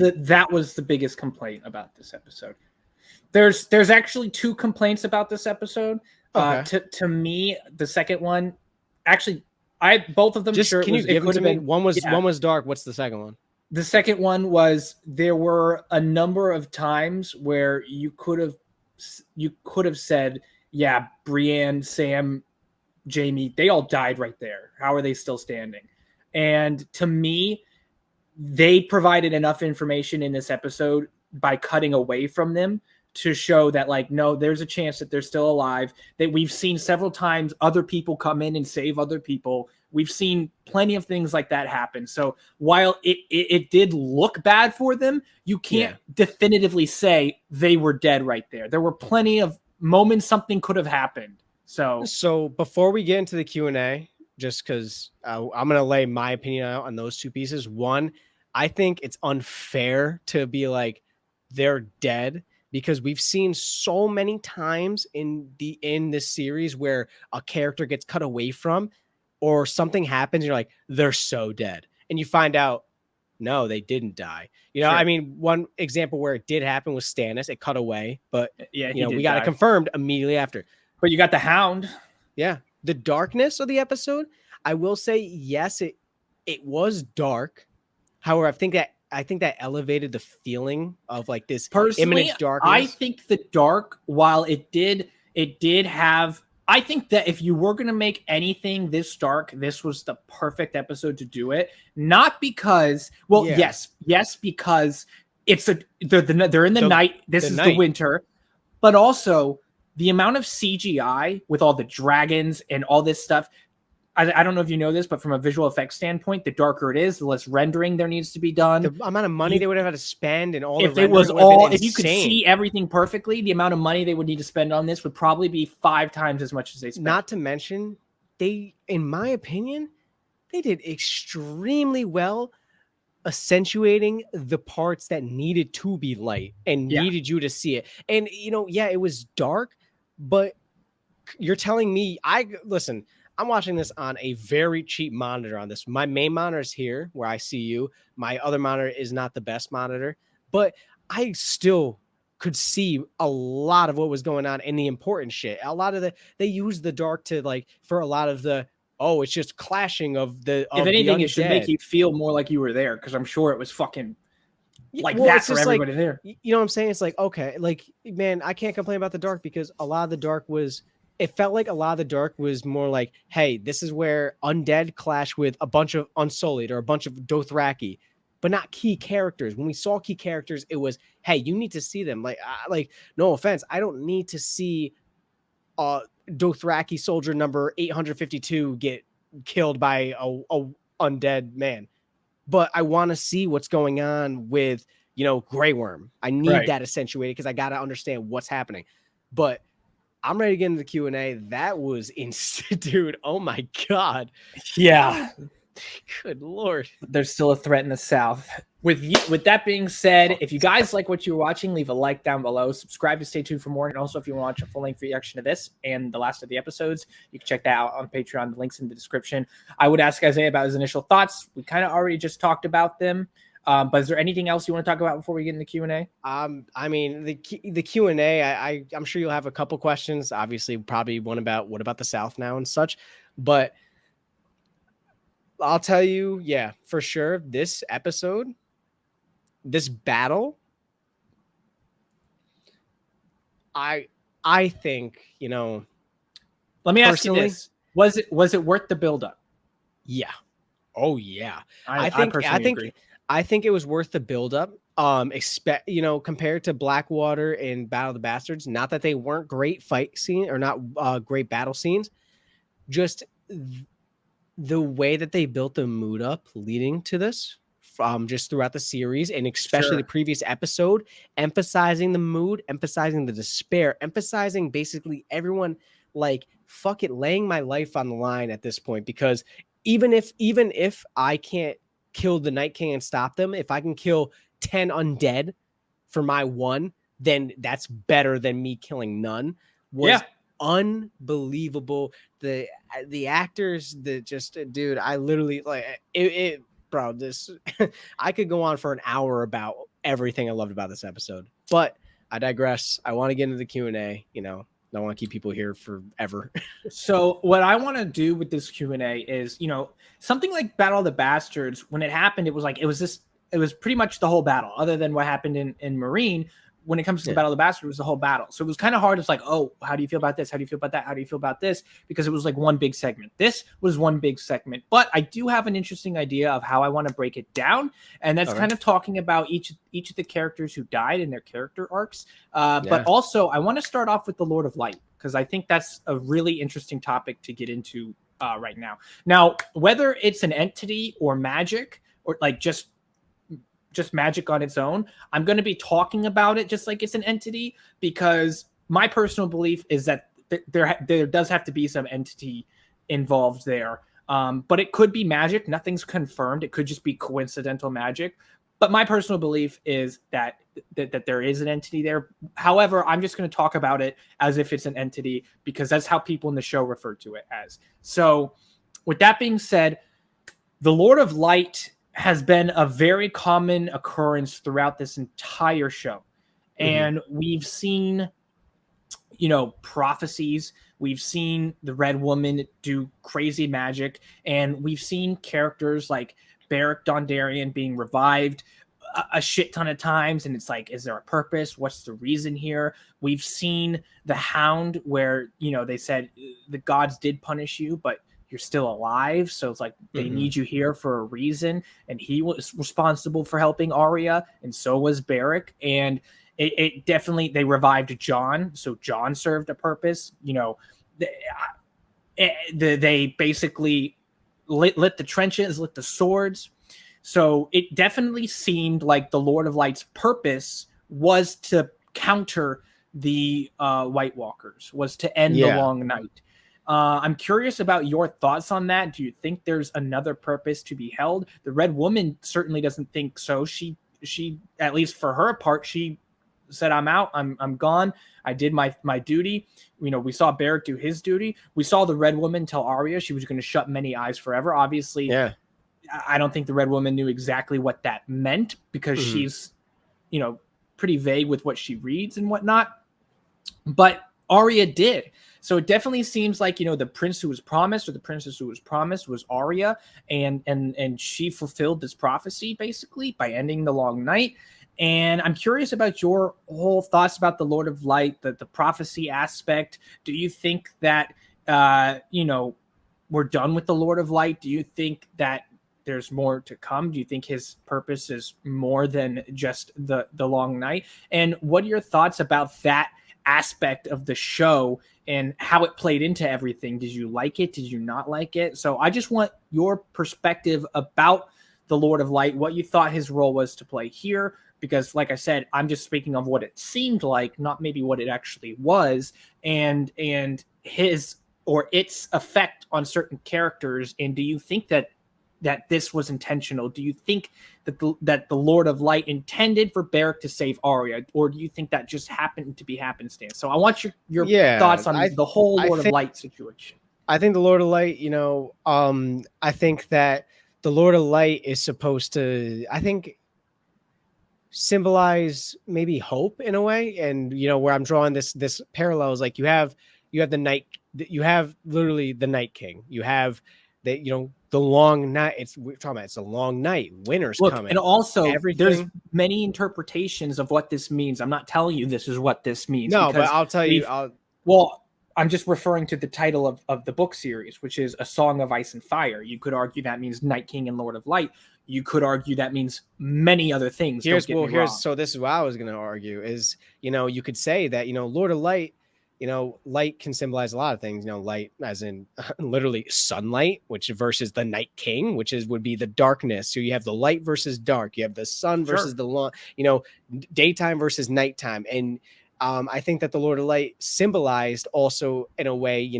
the biggest complaint about this episode. There's actually 2 complaints about this episode. Okay. To me, the second one, actually, both of them. Just sure, can you give them to me? One was dark. What's the second one? The second one was there were a number of times where you could have said, yeah, Brienne, Sam, Jaime, they all died right there. How are they still standing? And to me, they provided enough information in this episode by cutting away from them to show that, like, no, there's a chance that they're still alive, that we've seen several times other people come in and save other people. We've seen plenty of things like that happen. So while it did look bad for them, you can't definitively say they were dead right there. There were plenty of moments something could have happened. So before we get into the Q&A, just because I'm going to lay my opinion out on those 2 pieces. One, I think it's unfair to be like, they're dead, because we've seen so many times in this series where a character gets cut away from or something happens and you're like, they're so dead. And you find out, no, they didn't die. Sure. I mean, one example where it did happen was Stannis. It cut away, but Yeah, we got it confirmed immediately after. But you got the Hound. Yeah. The darkness of the episode, I will say, yes, it was dark. However, I think that elevated the feeling of like this imminent darkness. I think the dark, while it did have, I think that if you were going to make anything this dark, this was the perfect episode to do it. Not because, well, Yeah. yes, because they're in the night. This is the winter, but also the amount of CGI with all the dragons and all this stuff. I don't know if you know this, but from a visual effects standpoint, the darker it is, the less rendering there needs to be done. The amount of money they would have had to spend and all if the it was rendering all, if you could see everything perfectly, the amount of money they would need to spend on this would probably be 5 times as much as they spent. Not to mention, they, in my opinion, they did extremely well accentuating the parts that needed to be light and needed you to see it. And it was dark, but you're telling me, listen, I'm watching this on a very cheap monitor on this. My main monitor is here where I see you. My other monitor is not the best monitor, but I still could see a lot of what was going on in the important shit. A lot of they used the dark to like, for a lot of the, it's just clashing of the, if anything, it should make you feel more like you were there. Cause I'm sure it was fucking like that for everybody there. You know what I'm saying? It's like, okay, like, man, I can't complain about the dark because a lot of the dark it felt like a lot of the dark was more like, hey, this is where undead clash with a bunch of Unsullied or a bunch of Dothraki, but not key characters. When we saw key characters, it was, hey, you need to see them. Like, no offense, I don't need to see Dothraki soldier number 852 get killed by a undead man, but I want to see what's going on with Grey Worm. I need that accentuated because I got to understand what's happening. But I'm ready to get into the Q&A. That was instant, dude. Oh my God. Yeah. Good Lord. There's still a threat in the South. With that being said, if you guys like what you're watching, leave a like down below. Subscribe to stay tuned for more. And also, if you want to watch a full-length reaction to this and the last of the episodes, you can check that out on Patreon. The link's in the description. I would ask Isaiah about his initial thoughts. We kind of already just talked about them. But is there anything else you want to talk about before we get in the Q&A? I mean, the Q&A, I'm sure you'll have a couple questions. Obviously, probably one about what about the South now and such. But I'll tell you, yeah, for sure, this episode, this battle, I think, let me ask you this. Was it worth the buildup? Yeah. Oh, yeah. I personally agree. I think it was worth the buildup. Compared to Blackwater and Battle of the Bastards, not that they weren't great fight scene or not great battle scenes, just the way that they built the mood up leading to this, just throughout the series, and especially the previous episode, emphasizing the mood, emphasizing the despair, emphasizing basically everyone like, fuck it, laying my life on the line at this point, because even if I can't kill the Night King and stop them, if I can kill 10 undead for my one, then that's better than me killing none. Unbelievable. The actors that just, dude, I literally like it bro, this I could go on for an hour about everything I loved about this episode, but I digress. I want to get into the Q&A. I don't want to keep people here forever. So what I want to do with this Q&A is, something like Battle of the Bastards, when it happened, it was pretty much the whole battle, other than what happened in Marine. When it comes to the Battle of the Bastards, it was the whole battle. So it was kind of hard. It's like, oh, how do you feel about this? How do you feel about that? How do you feel about this? Because it was like one big segment. This was one big segment. But I do have an interesting idea of how I want to break it down. And that's kind of talking about each of the characters who died in their character arcs. But also, I want to start off with the Lord of Light, because I think that's a really interesting topic to get into right now. Now, whether it's an entity or magic, or like just magic on its own, I'm going to be talking about it just like it's an entity, because my personal belief is that there does have to be some entity involved there. But it could be magic. Nothing's confirmed. It could just be coincidental magic. But my personal belief is that there is an entity there. However, I'm just going to talk about it as if it's an entity because that's how people in the show refer to it as. So with that being said, the Lord of Light has been a very common occurrence throughout this entire show. And we've seen, prophecies. We've seen the Red Woman do crazy magic. And we've seen characters like Beric Dondarrion being revived a shit ton of times. And it's like, is there a purpose? What's the reason here? We've seen the Hound where, they said the gods did punish you, but you're still alive. So it's like they need you here for a reason. And he was responsible for helping Arya, and so was Beric. And it definitely, they revived Jon. So Jon served a purpose. They basically lit the trenches, lit the swords. So it definitely seemed like the Lord of Light's purpose was to counter the White Walkers, was to end the long night. I'm curious about your thoughts on that. Do you think there's another purpose to be held? The Red Woman certainly doesn't think so. She at least for her part, she said, I'm out. I'm gone. I did my duty. We saw Beric do his duty. We saw the Red Woman tell Arya she was going to shut many eyes forever. Obviously, I don't think the Red Woman knew exactly what that meant because she's, pretty vague with what she reads and whatnot. But Arya did. So it definitely seems like, the prince who was promised or the princess who was promised was Arya. And she fulfilled this prophecy basically by ending the long night. And I'm curious about your whole thoughts about the Lord of Light, the prophecy aspect. Do you think that, we're done with the Lord of Light? Do you think that there's more to come? Do you think his purpose is more than just the long night? And what are your thoughts about that aspect of the show and how it played into everything? Did you like it? Did you not like it? So I just want your perspective about the Lord of Light, what you thought his role was to play here, because like I said, I'm just speaking of what it seemed like, not maybe what it actually was, and his or its effect on certain characters. And do you think that this was intentional? Do you think that the Lord of Light intended for Beric to save Arya, or do you think that just happened to be happenstance? So I want your thoughts on the whole Lord of Light situation. I think the Lord of Light, I think that the Lord of Light is supposed to, I think, symbolize maybe hope in a way. And where I'm drawing this parallel is like you have the night, you have literally the Night King, you have the long night. We're talking about it's a long night, winter's coming, and also there's many interpretations of what this means. I'm not telling you this is what this means. No, but I'll tell you. I'm just referring to the title of the book series, which is A Song of Ice and Fire. You could argue that means Night King and Lord of Light. You could argue that means many other things. So this is what I was going to argue is, you could say that, Lord of Light, light can symbolize a lot of things, light as in literally sunlight, which versus the Night King, which would be the darkness. So you have the light versus dark. You have the sun versus the long, daytime versus nighttime. And I think that the Lord of Light symbolized also in a way,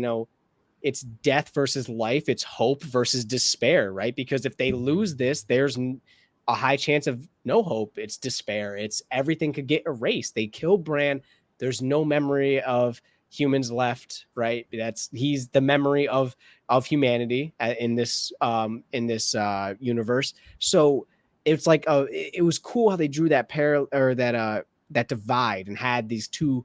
it's death versus life. It's hope versus despair, right? Because if they lose this, there's a high chance of no hope. It's despair. It's everything could get erased. They kill Bran. There's no memory of humans left, right? He's the memory of humanity in this universe. So it's like it was cool how they drew that parallel or that divide and had these two,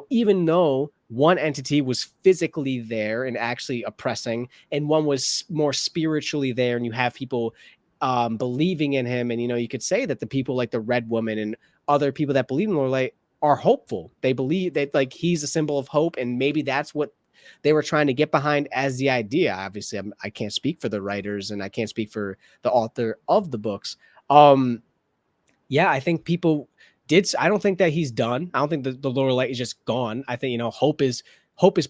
even though one entity was physically there and actually oppressing, and one was more spiritually there, and you have people believing in him. And you could say that the people like the Red Woman and other people that believe in Lord of Light are hopeful. They believe that like he's a symbol of hope, and maybe that's what they were trying to get behind as the idea. Obviously, I can't speak for the writers and I can't speak for the author of the books. I think people did. I don't think that he's done. I don't think the Lord of Light is just gone. I think hope is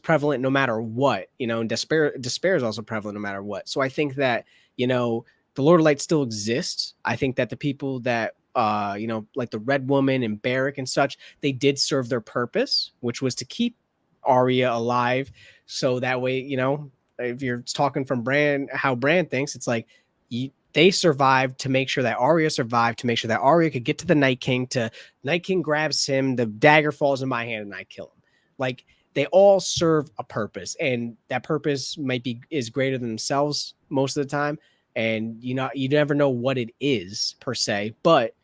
prevalent no matter what. And despair is also prevalent no matter what. So I think that the Lord of Light still exists. I think that the people that like the Red Woman and Beric and such, they did serve their purpose, which was to keep Arya alive. So that way, if you're talking from how Bran thinks, it's like they survived to make sure that Arya survived, to make sure that Arya could get to the Night King. Night King grabs him, the dagger falls in my hand, and I kill him. Like, they all serve a purpose, and that purpose is greater than themselves most of the time. And you never know what it is per se, but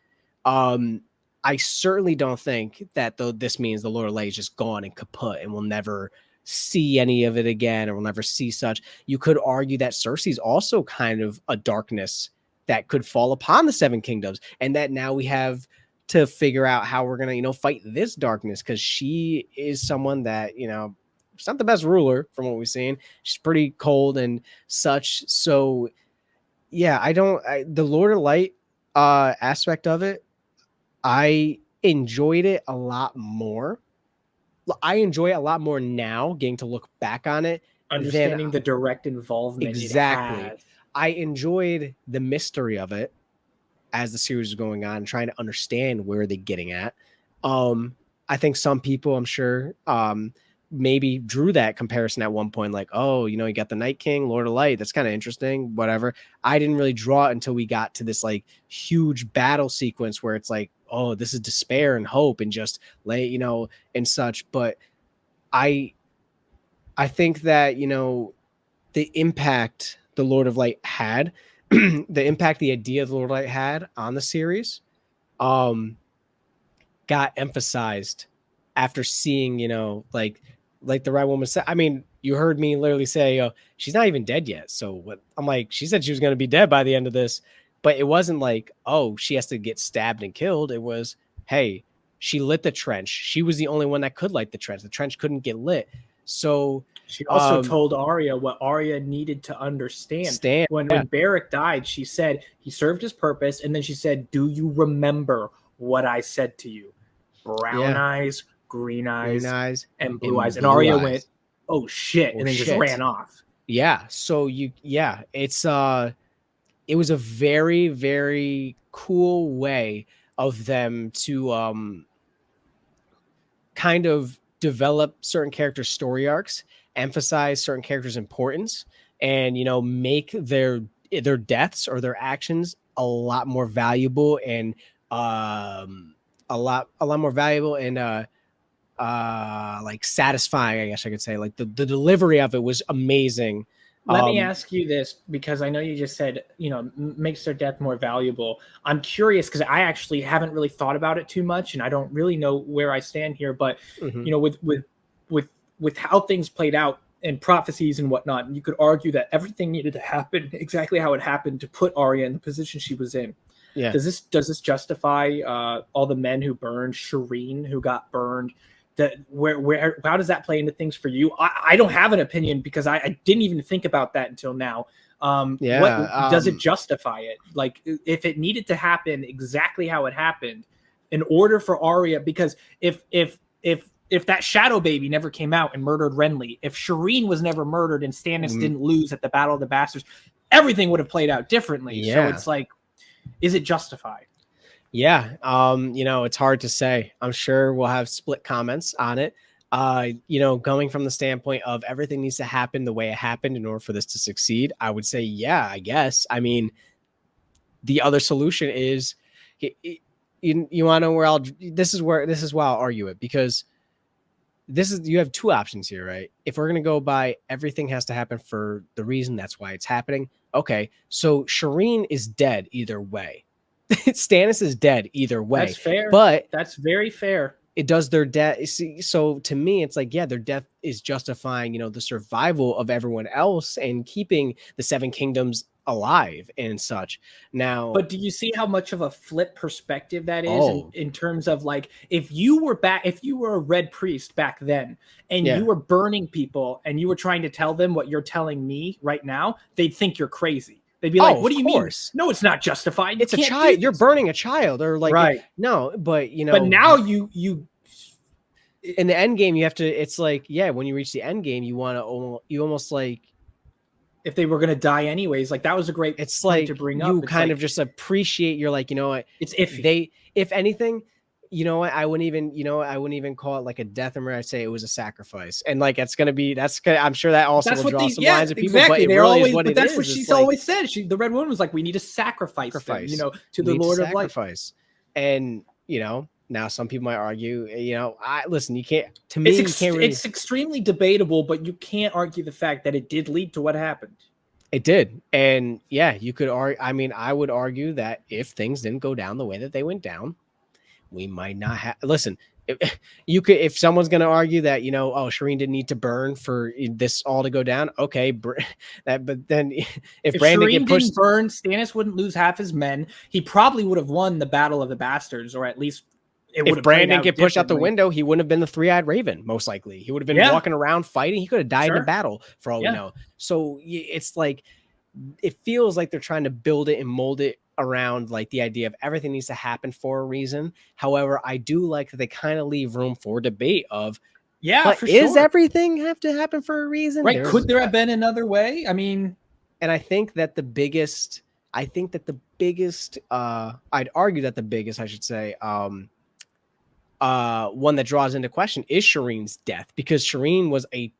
I certainly don't think that this means the Lord of Light is just gone and kaput, and we'll never see any of it again, or we'll never see such. You could argue that Cersei's also kind of a darkness that could fall upon the Seven Kingdoms, and that now we have to figure out how we're gonna, fight this darkness, because she is someone that, she's not the best ruler from what we've seen. She's pretty cold and such. So yeah, the Lord of Light aspect of it, I enjoyed it a lot more. I enjoy it a lot more now, getting to look back on it, understanding the direct involvement. Exactly. I enjoyed the mystery of it as the series was going on, trying to understand where they're getting at. I think some people, I'm sure, maybe drew that comparison at one point, like, oh, you got the Night King, Lord of Light, that's kind of interesting, whatever. I didn't really draw it until we got to this like huge battle sequence where it's like, oh, this is despair and hope and just and such. But I think that, the impact the Lord of Light had, the impact the idea of the Lord of Light had on the series, got emphasized after seeing, like the right woman said. I mean, you heard me literally say, she's not even dead yet. So what? I'm like, she said she was going to be dead by the end of this, but it wasn't like, oh, she has to get stabbed and killed. It was, hey, she lit the trench. She was the only one that could light the trench. The trench couldn't get lit. So she also told Arya what Arya needed to understand. When Beric died, she said he served his purpose, and then she said, "Do you remember what I said to you? Brown eyes, green eyes, and blue eyes." And Arya went, "Oh shit!" and then just ran off. Yeah. So it's it was a very, very cool way of them to kind of develop certain characters' story arcs, emphasize certain characters' importance, and make their deaths or their actions a lot more valuable and a lot more valuable and like satisfying, I guess I could say. Like the delivery of it was amazing. Let me ask you this, because I know you just said, makes their death more valuable. I'm curious, because I actually haven't really thought about it too much, and I don't really know where I stand here. But with how things played out and prophecies and whatnot, you could argue that everything needed to happen exactly how it happened to put Arya in the position she was in. Yeah. Does this justify all the men who burned, Shireen who got burned? How does that play into things for you? I don't have an opinion, because I didn't even think about that until now. Does it justify it? Like, if it needed to happen exactly how it happened in order for Arya, because if that shadow baby never came out and murdered Renly, if Shireen was never murdered and Stannis didn't lose at the Battle of the Bastards, everything would have played out differently. Yeah. So it's like, is it justified? Yeah. It's hard to say. I'm sure we'll have split comments on it. Going from the standpoint of everything needs to happen the way it happened in order for this to succeed, I would say, yeah, I guess. I mean, the other solution is, you want to know where this is why I'll argue it, because you have two options here, right? If we're going to go by everything has to happen for the reason, that's why it's happening. Okay. So Shireen is dead either way. Stannis is dead either way. That's fair. But that's very fair. It does their death. So to me, it's like, yeah, their death is justifying, the survival of everyone else and keeping the Seven Kingdoms alive and such. Now, but do you see how much of a flip perspective that is in terms of, like, if you were a red priest back then and you were burning people and you were trying to tell them what you're telling me right now, they'd think you're crazy. They'd be like, what do you mean? No, it's not justified. It's a child. You're burning a child, or like, right. No, but but now you in the end game, you have to, it's like, yeah, when you reach the end game, you almost like, if they were going to die anyways, like, that was a great it's like to bring up. You kind of just appreciate, you're like, you know what, it's iffy. If anything, You know what? I wouldn't even call it like a death or murder. I'd say it was a sacrifice. And like I'm sure that also will draw some lines of people, but it really is what it is. That's what she's always said. The Red Woman was like, we need to sacrifice them, to the Lord of Light. And now some people might argue, listen, you can't. To me, it's extremely debatable, but you can't argue the fact that it did lead to what happened. It did, and yeah, you could argue. I mean, I would argue that if things didn't go down the way that they went down, we might not have. Listen, if someone's going to argue that Shireen didn't need to burn for this all to go down, okay, but then if Brandon Shireen didn't burn, Stannis wouldn't lose half his men. He probably would have won the Battle of the Bastards, or at least if Brandon get pushed out the window, he wouldn't have been the three-eyed raven. Most likely, he would have been walking around fighting. He could have died in battle for all we know. So it's like it feels like they're trying to build it and mold it around like the idea of everything needs to happen for a reason. However, I do like that they kind of leave room for debate of, is everything have to happen for a reason? Right. Could there have been another way? I mean, and I think that the biggest, I'd argue that the biggest, I should say, one that draws into question is Shireen's death, because Shireen was a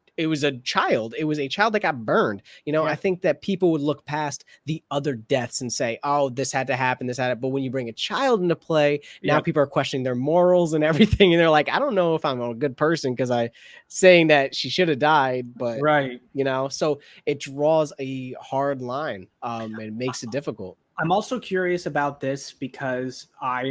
child. It was a child that got burned. I think that people would look past the other deaths and say, oh, this had to happen, But when you bring a child into play, now people are questioning their morals and everything. And they're like, I don't know if I'm a good person because I saying that she should have died. But, so it draws a hard line and it makes it difficult. I'm also curious about this because I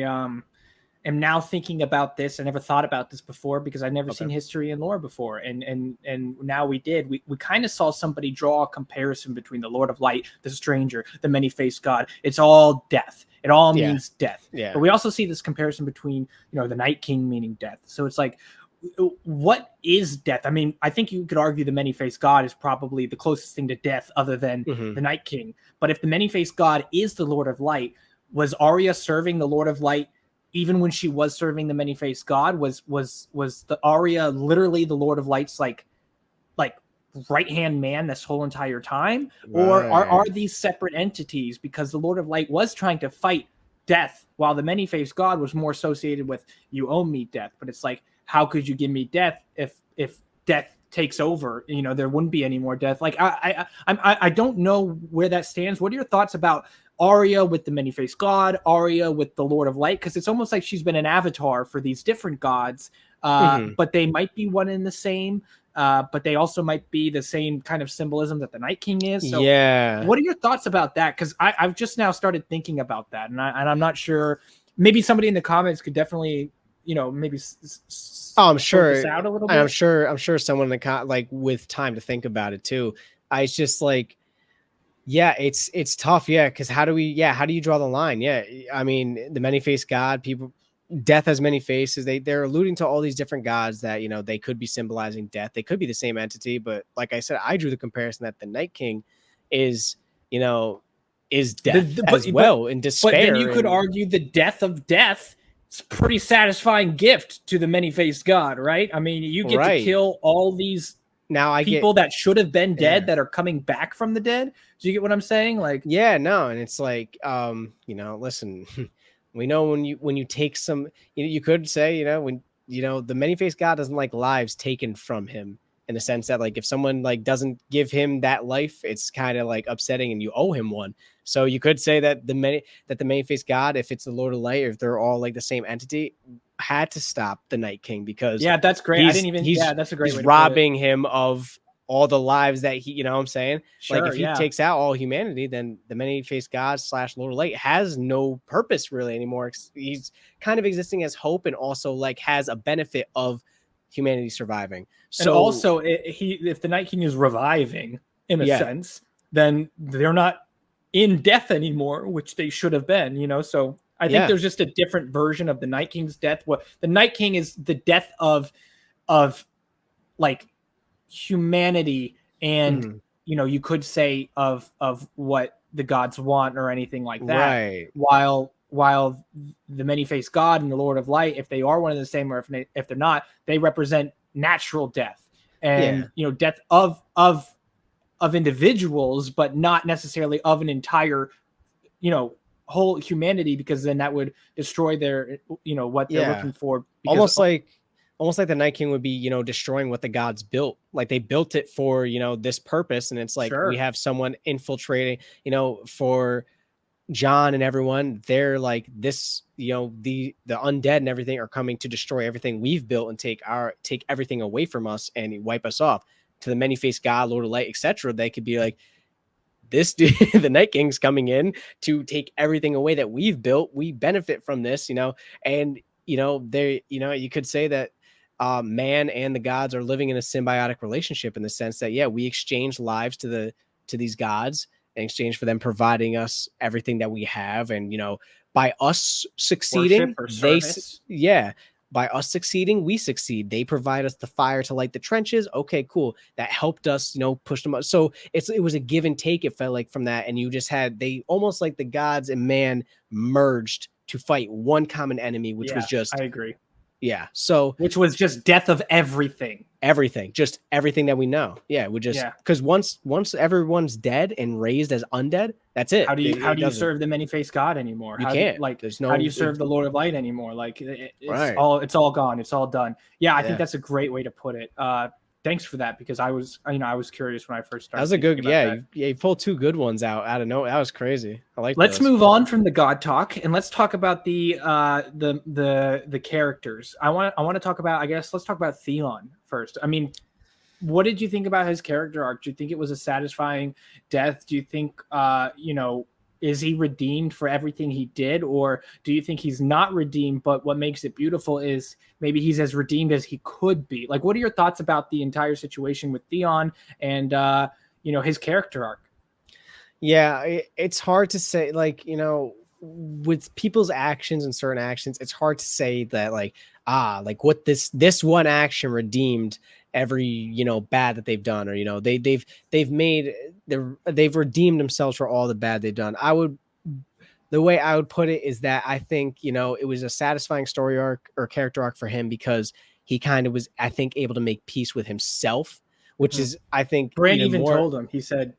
am now thinking about this. I never thought about this before because I'd never seen history and lore before. And now we did. We kind of saw somebody draw a comparison between the Lord of Light, the Stranger, the Many-Faced God. It's all death. It all means death. Yeah. But we also see this comparison between, the Night King meaning death. So it's like, what is death? I mean, I think you could argue the Many-Faced God is probably the closest thing to death other than the Night King. But if the Many-Faced God is the Lord of Light, was Arya serving the Lord of Light even when she was serving the Many-Faced God? Was the Arya literally the Lord of Light's like right-hand man this whole entire time? Right. Or are these separate entities? Because the Lord of Light was trying to fight death while the Many-Faced God was more associated with you owe me death. But it's like, how could you give me death if death takes over? There wouldn't be any more death. Like I don't know where that stands. What are your thoughts about Arya with the Many-Faced God, Arya with the Lord of Light? Because it's almost like she's been an avatar for these different gods, but they might be one and the same, but they also might be the same kind of symbolism that the Night King is. So what are your thoughts about that? Because I've just now started thinking about that, and I'm not sure. Maybe somebody in the comments could definitely, maybe I'm sure this out a little bit. I'm sure someone in the with time to think about it too. It's just like, it's tough. Because how do you draw the line? I mean, the Many-Faced God, death has many faces. They're alluding to all these different gods that they could be symbolizing death. They could be the same entity, but like I said, I drew the comparison that the Night King is death as well, in despair. But then you could argue the death of death. It's a pretty satisfying gift to the Many-Faced God, right? I mean, you get to kill all these people that should have been dead that are coming back from the dead. Do you get what I'm saying? Like, and it's like, listen, we know when you take some, you could say, when the Many-Faced God doesn't like lives taken from him, in the sense that like if someone like doesn't give him that life, it's kind of like upsetting and you owe him one. So you could say that the Many-Faced God, if it's the Lord of Light, or if they're all like the same entity, had to stop the Night King, because that's great. I didn't even that's a great way he's robbing him of all the lives that he, what I'm saying? Sure, like if he takes out all humanity, then the Many-Faced God / Lord of Light has no purpose really anymore. He's kind of existing as hope, and also like has a benefit of humanity surviving. So and also if the Night King is reviving in a sense, then they're not in death anymore, which they should have been, so I think there's just a different version of the Night King's death. What the Night King is the death of like humanity, and you could say of what the gods want or anything like that. Right. While the Many-Faced God and the Lord of Light, if they are one and the same, or if they're not, they represent natural death and death of individuals, but not necessarily of an entire whole humanity, because then that would destroy their, what they're looking for. Because almost like the Night King would be, destroying what the gods built. Like they built it for, this purpose. And it's like, we have someone infiltrating, for John and everyone, they're like this, the undead and everything are coming to destroy everything we've built and take everything away from us and wipe us off. To the many-faced God, Lord of Light, etc. They could be like, this dude, the Night King's coming in to take everything away that we've built. We benefit from this, and you could say that man and the gods are living in a symbiotic relationship in the sense that, we exchange lives to these gods in exchange for them providing us everything that we have. And, by us succeeding, by us succeeding, we succeed. They provide us the fire to light the trenches. Okay, cool. That helped us, push them up. So it was a give and take. It felt like from that. And you just they almost like the gods and man merged to fight one common enemy, which was just, I agree. Yeah. So which was just death of everything. Just everything that we know. Yeah. We just, because once everyone's dead and raised as undead, that's it. How do you serve the many-faced God anymore? You can't. How do you serve the Lord of Light anymore? Like it's all gone. It's all done. Yeah. I think that's a great way to put it. Thanks for that, because I was curious when I first started. That was a good, you pulled two good ones out of nowhere. That was crazy. I like. Let's move on from the God talk and let's talk about the characters. I want to talk about. I guess let's talk about Theon first. I mean, what did you think about his character arc? Do you think it was a satisfying death? Do you think is he redeemed for everything he did, or do you think he's not redeemed, but what makes it beautiful is maybe he's as redeemed as he could be? Like, what are your thoughts about the entire situation with Theon and his character arc? Yeah, it's hard to say, like, with people's actions and certain actions, it's hard to say that like what this one action redeemed every bad that they've done, or they've redeemed themselves for all the bad they've done. The way I would put it is that I think it was a satisfying story arc or character arc for him because he kind of was, I think, able to make peace with himself, which is, I think, Bran even told him, he said,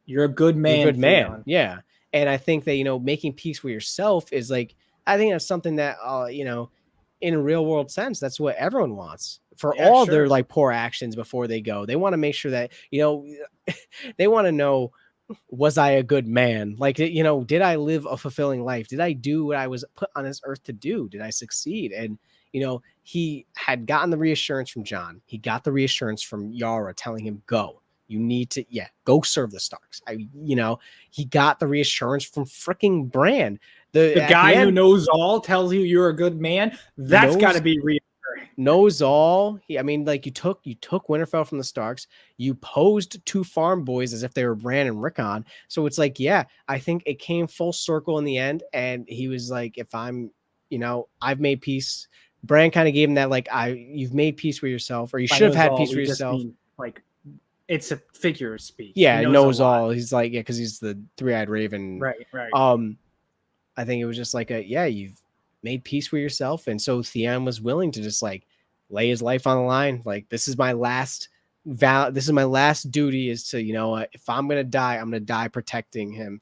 "You're a good man, you're a good man." Yeah. And I think that making peace with yourself is like, I think that's something that in a real world sense, that's what everyone wants for all their like poor actions before they go. They want to make sure that, they want to know, was I a good man? Like, did I live a fulfilling life? Did I do what I was put on this earth to do? Did I succeed? And, he had gotten the reassurance from John. He got the reassurance from Yara telling him, go. You need to, go serve the Starks. He got the reassurance from freaking Bran. The guy who knows all tells you you're a good man. That's got to be reassuring. Knows all. You took Winterfell from the Starks. You posed two farm boys as if they were Bran and Rickon. So it's like, I think it came full circle in the end. And he was like, if I'm, I've made peace. Bran kind of gave him that, like, you've made peace with yourself, or you should have had peace with yourself. Like, it's a figure of speech. Yeah, he knows all. He's like, because he's the three-eyed raven. Right. I think it was just like you've made peace with yourself. And so Theon was willing to just like lay his life on the line. Like, this is my last this is my last duty, is to, if I'm going to die, I'm going to die protecting him.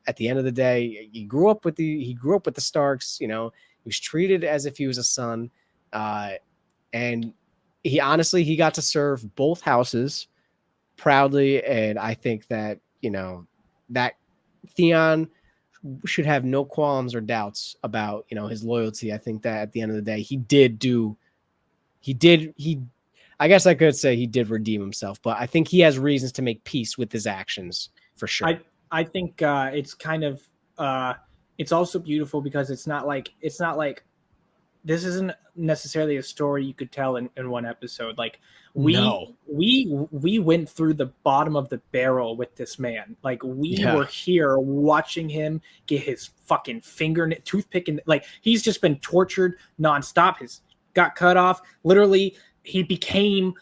At the end of the day, he grew up with the Starks, he was treated as if he was a son. And he got to serve both houses proudly. And I think that, that Theon should have no qualms or doubts about, his loyalty. I think that at the end of the day, I guess I could say he did redeem himself, but I think he has reasons to make peace with his actions for sure. I think it's kind of it's also beautiful because it's not like this isn't necessarily a story you could tell in one episode. Like we went through the bottom of the barrel with this man. Like we were here watching him get his fucking toothpick, and like he's just been tortured nonstop. His got cut off. Literally, he became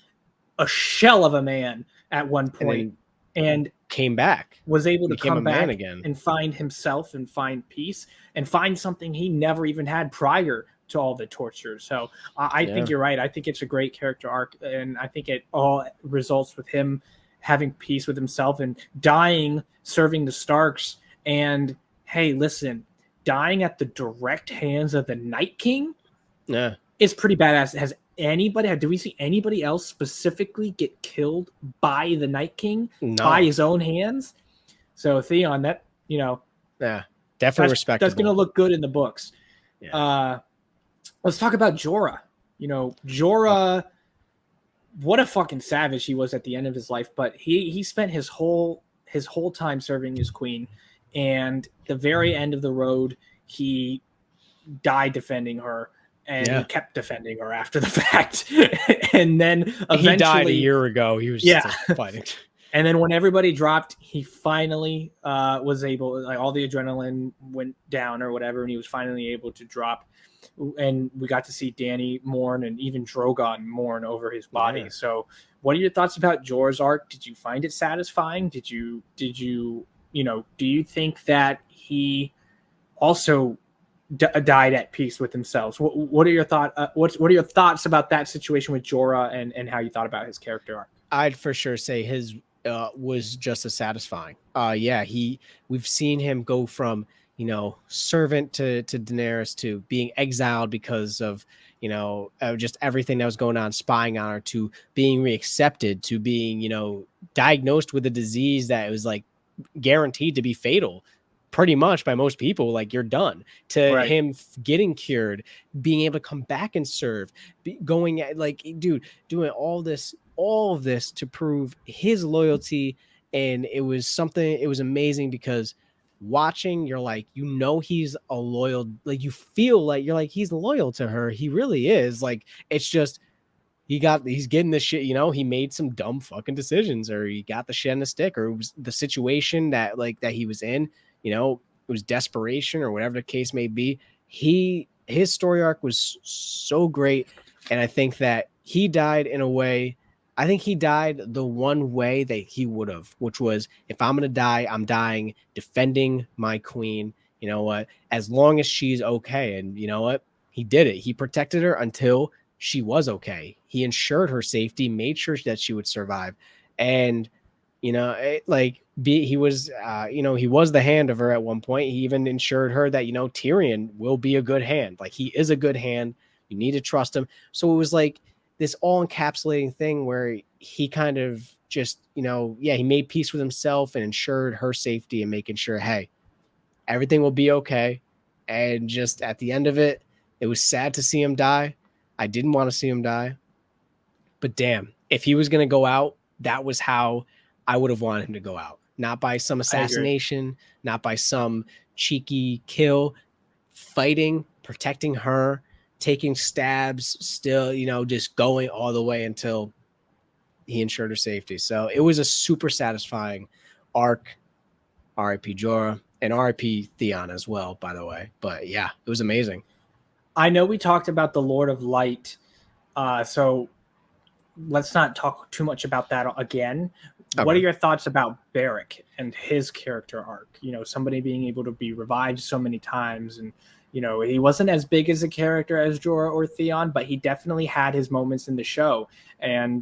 a shell of a man at one point, and came back, was able to come back again and find himself and find peace and find something he never even had prior to all the torture. So I think you're right. I think it's a great character arc, and I think it all results with him having peace with himself and dying serving the Starks, and hey, listen, dying at the direct hands of the Night King Yeah. is pretty badass. Do we see anybody else specifically get killed by the Night King by No. his own hands? So Theon, that, Yeah. Definitely respectable. That's gonna look good in the books. Yeah. Let's talk about Jorah. Jorah, what a fucking savage he was at the end of his life, but he spent his whole time serving his queen, and the very end of the road, he died defending her, and he kept defending her after the fact. And then eventually he died a year ago. He was still fighting. And then when everybody dropped, he finally was able, like, all the adrenaline went down or whatever, and he was finally able to drop. And we got to see Dany mourn, and even Drogon mourn over his body. Yeah. So what are your thoughts about Jorah's arc? Did you find it satisfying? Do you think that he also died at peace with himself? What are your what are your thoughts about that situation with Jorah, and how you thought about his character arc? I'd for sure say his was just as satisfying. We've seen him go from, servant to Daenerys, to being exiled because of, just everything that was going on, spying on her, to being reaccepted, to being, diagnosed with a disease that was like guaranteed to be fatal pretty much by most people. Like, you're done, to him getting cured, being able to come back and serve, doing all of this to prove his loyalty. And it was amazing, because watching, you're like, he's a loyal, like, you feel like you're like, he's loyal to her. He really is. Like, it's just, he's getting this shit, he made some dumb fucking decisions, or he got the shit on the stick, or it was the situation that he was in, it was desperation, or whatever the case may be. His story arc was so great. And I think that he died in a way, I think he died the one way that he would have, which was, if I'm going to die, I'm dying defending my queen, as long as she's okay. And you know what? He did it. He protected her until she was okay. He ensured her safety, made sure that she would survive. And, he was, he was the hand of her at one point. He even ensured her that, Tyrion will be a good hand. Like, he is a good hand. You need to trust him. So it was like this all encapsulating thing where he kind of just, he made peace with himself and ensured her safety, and making sure, hey, everything will be okay. And just at the end of it, it was sad to see him die. I didn't want to see him die, but damn, if he was going to go out, that was how I would have wanted him to go out. Not by some assassination, not by some cheeky kill, fighting, protecting her, taking stabs, still, just going all the way until he ensured her safety. So it was a super satisfying arc. R.I.P. Jorah, and R.I.P. Theon as well, by the way. But yeah, it was amazing. I know we talked about the Lord of Light, so let's not talk too much about that again. Okay. What are your thoughts about Beric and his character arc? Somebody being able to be revived so many times, and he wasn't as big as a character as Jorah or Theon, but he definitely had his moments in the show. And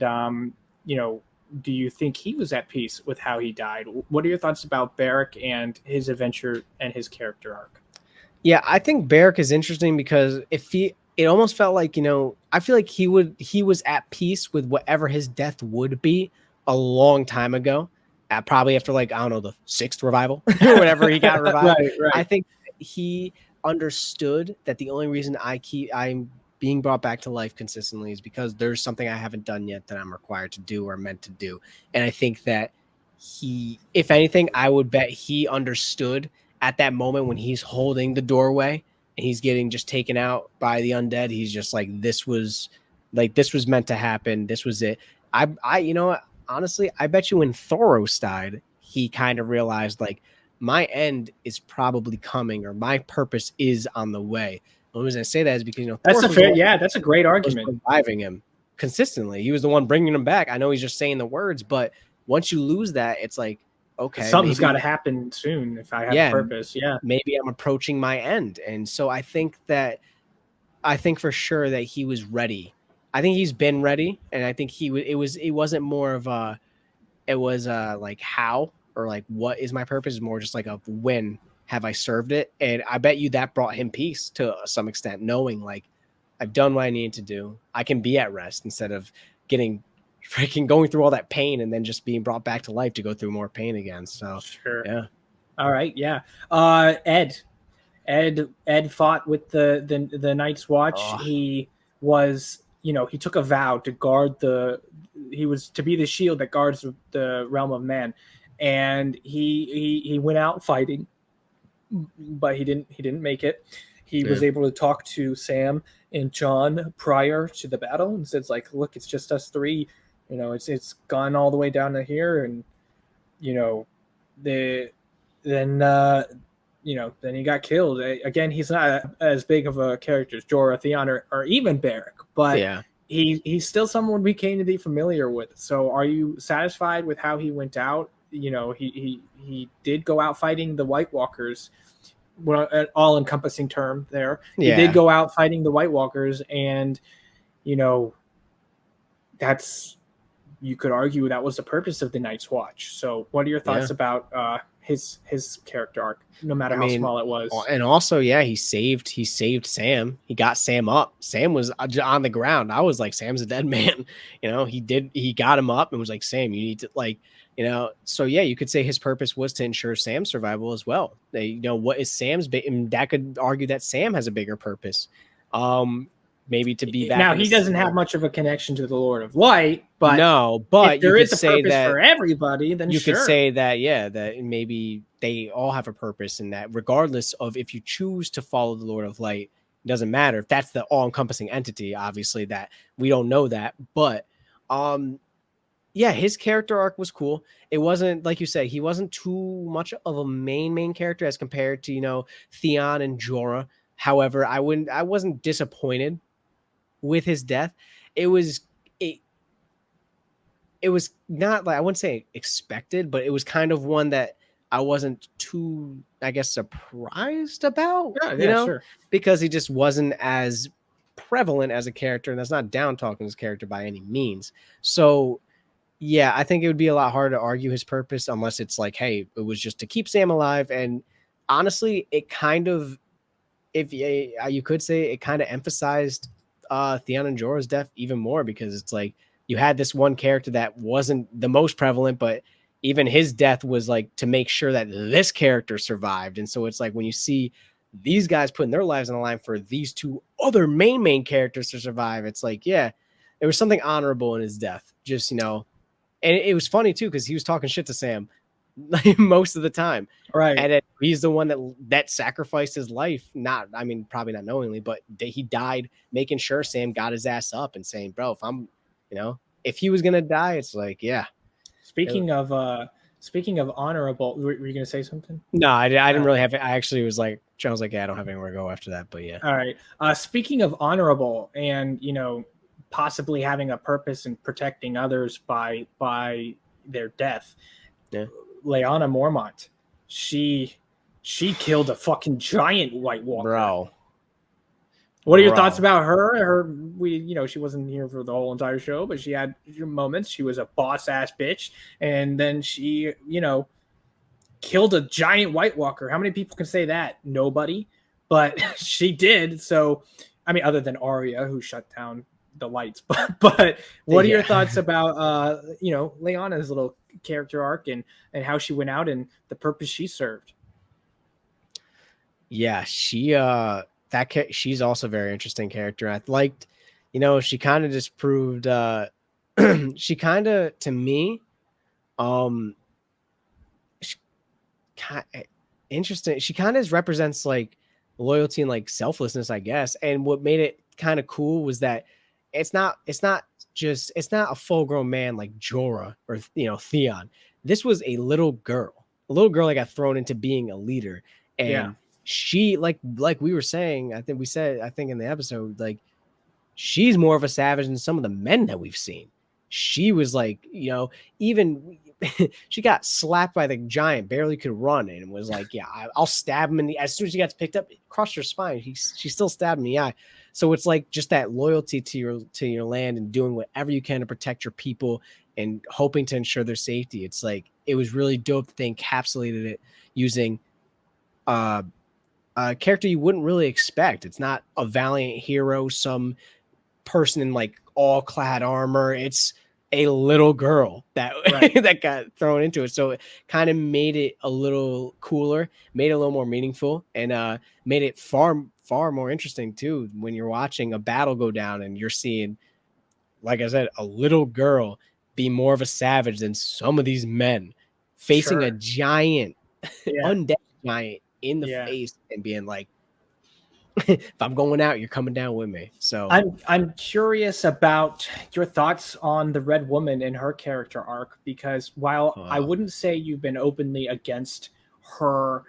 do you think he was at peace with how he died? What are your thoughts about Beric and his adventure and his character arc? Yeah, I think Beric is interesting, because it almost felt like, I feel like he was at peace with whatever his death would be a long time ago, probably after, like, I don't know, the 6th revival or whatever he got revived. Right. I think he understood that the only reason I'm being brought back to life consistently is because there's something I haven't done yet that I'm required to do or meant to do. And I think that if anything, I would bet he understood at that moment when he's holding the doorway and he's getting just taken out by the undead. He's just like, this was meant to happen. This was it. Honestly, I bet you when Thoros died, he kind of realized, like, my end is probably coming, or my purpose is on the way. The reason I say that is because, that's a great argument. Reviving him consistently. He was the one bringing him back. I know he's just saying the words, but once you lose that, it's like, okay, something's got to happen soon if I have a purpose. Yeah, maybe I'm approaching my end. And so I think for sure that he was ready. I think he's been ready, and I think it wasn't more of like how or like what is my purpose, is more just like a when have I served it? And I bet you that brought him peace to some extent, knowing like I've done what I need to do. I can be at rest instead of getting freaking going through all that pain and then just being brought back to life to go through more pain again. So Sure. yeah. All right. Yeah. Ed fought with the Night's Watch. Oh. He was, he took a vow to guard he was to be the shield that guards the realm of man, and he went out fighting, but he didn't make it. He was able to talk to Sam and John prior to the battle and says like, look, it's just us three. It's gone all the way down to here, and then he got killed. Again, he's not as big of a character as Jorah, Theon, or even Beric, but he's still someone we came to be familiar with. So are you satisfied with how he went out? He did go out fighting the White Walkers, well, an all-encompassing term there. He did go out fighting the White Walkers, and that's, you could argue that was the purpose of the Night's Watch. So what are your thoughts about his character arc, no matter how small it was? And also, he saved Sam. He got Sam up. Sam was on the ground. I was like, Sam's a dead man. He got him up and was like, Sam, you need to so you could say his purpose was to ensure Sam's survival as well. What is Sam's and that could argue that Sam has a bigger purpose. Maybe to be back. Now he doesn't have much of a connection to the Lord of Light, but if there is a purpose for everybody, then you could say that that maybe they all have a purpose, and that regardless of if you choose to follow the Lord of Light, it doesn't matter if that's the all-encompassing entity. Obviously, that we don't know that, but his character arc was cool. It wasn't, like you said, he wasn't too much of a main character as compared to Theon and Jorah. However, I wasn't disappointed with his death. It was not like, I wouldn't say expected, but it was kind of one that I wasn't too, I guess, surprised about, sure. Because he just wasn't as prevalent as a character, and that's not down talking his character by any means. So I think it would be a lot harder to argue his purpose unless it's like, hey, it was just to keep Sam alive. And honestly, it kind of, if you could say it kind of emphasized Theon and Jorah's death even more, because it's like you had this one character that wasn't the most prevalent, but even his death was like to make sure that this character survived. And so it's like when you see these guys putting their lives on the line for these two other main characters to survive, it's like, there was something honorable in his death, just, and it was funny too, because he was talking shit to Sam most of the time, right? And he's the one that sacrificed his life, probably not knowingly, but he died making sure Sam got his ass up and saying, bro, if I'm if he was gonna die, it's like, Speaking of honorable, were you gonna say something? No, I didn't really have it. I actually was like, I was like, I don't have anywhere to go after that, but all right. Speaking of honorable and possibly having a purpose in protecting others by their death, Lyanna Mormont, she killed a fucking giant White Walker, bro. What are your thoughts about her? She wasn't here for the whole entire show, but she had moments. She was a boss ass bitch, and then she, killed a giant White Walker. How many people can say that? Nobody, but she did. So, other than Arya, who shut down the lights. But what are your thoughts about Lyanna's little character arc and how she went out and the purpose she served? Yeah, she's also a very interesting character. I liked, she kind of just proved, she kind of, to me, interesting. She kind of represents like loyalty and like selflessness, I guess. And what made it kind of cool was that it's not a full grown man like Jorah or, Theon. This was a little girl that got thrown into being a leader. And she, like we were saying, I think in the episode, like, she's more of a savage than some of the men that we've seen. She was like, even she got slapped by the giant, barely could run, and was like, I'll stab him as soon as she gets picked up, crushed her spine. She still stabbed me. So it's like just that loyalty to your land and doing whatever you can to protect your people and hoping to ensure their safety. It's like, it was really dope that they encapsulated it using a character you wouldn't really expect. It's not a valiant hero, some person in like all clad armor. It's a little girl that that got thrown into it. So it kind of made it a little cooler, made it a little more meaningful, and made it far more interesting too when you're watching a battle go down and you're seeing, like I said, a little girl be more of a savage than some of these men facing a giant, undead giant in the face and being like, if I'm going out, you're coming down with me. So I'm curious about your thoughts on the Red Woman and her character arc, because while I wouldn't say you've been openly against her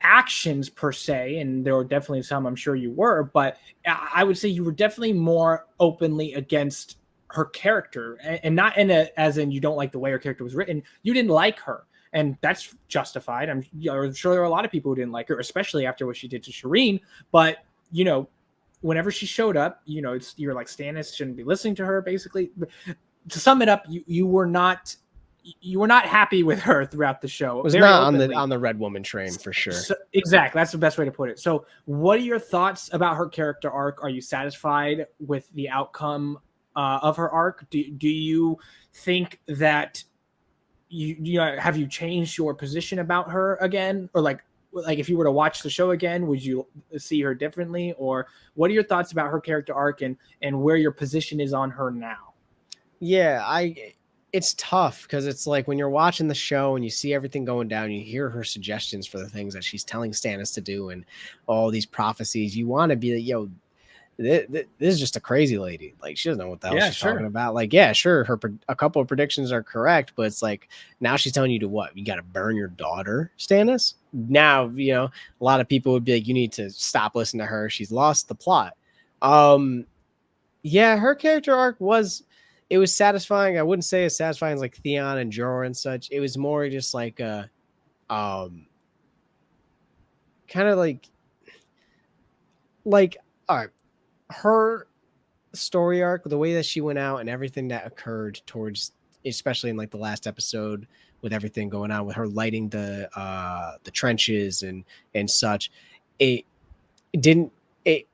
actions per se, and there were definitely some I'm sure you were, but I would say you were definitely more openly against her character, and not in a as in you don't like the way her character was written. You didn't like her, and that's justified. I'm sure there are a lot of people who didn't like her, especially after what she did to Shireen. But you know, whenever she showed up, you know, you're like, Stannis shouldn't be listening to her. Basically, to sum it up, you were not happy with her throughout the show. Was not on the Red Woman train for sure. So, exactly, that's the best way to put it. So, what are your thoughts about her character arc? Are you satisfied with the outcome of her arc? Do you think that you know, have you changed your position about her again, or like if you were to watch the show again, would you see her differently, or what are your thoughts about her character arc and where your position is on her now? Yeah, it's tough because it's like when you're watching the show and you see everything going down, you hear her suggestions for the things that she's telling Stannis to do and all these prophecies. You want to be like, yo, this is just a crazy lady. Like, she doesn't know what the hell she's talking about. Like, yeah, sure, a couple of predictions are correct, but it's like now she's telling you to what? You got to burn your daughter, Stannis? Now, you know, a lot of people would be like, you need to stop listening to her. She's lost the plot. Yeah, her character arc was satisfying. I wouldn't say as satisfying as like Theon and Jorah and such. It was more just like a kind of like all right, her story arc, the way that she went out and everything that occurred towards, especially in like the last episode with everything going on with her lighting the trenches and such, it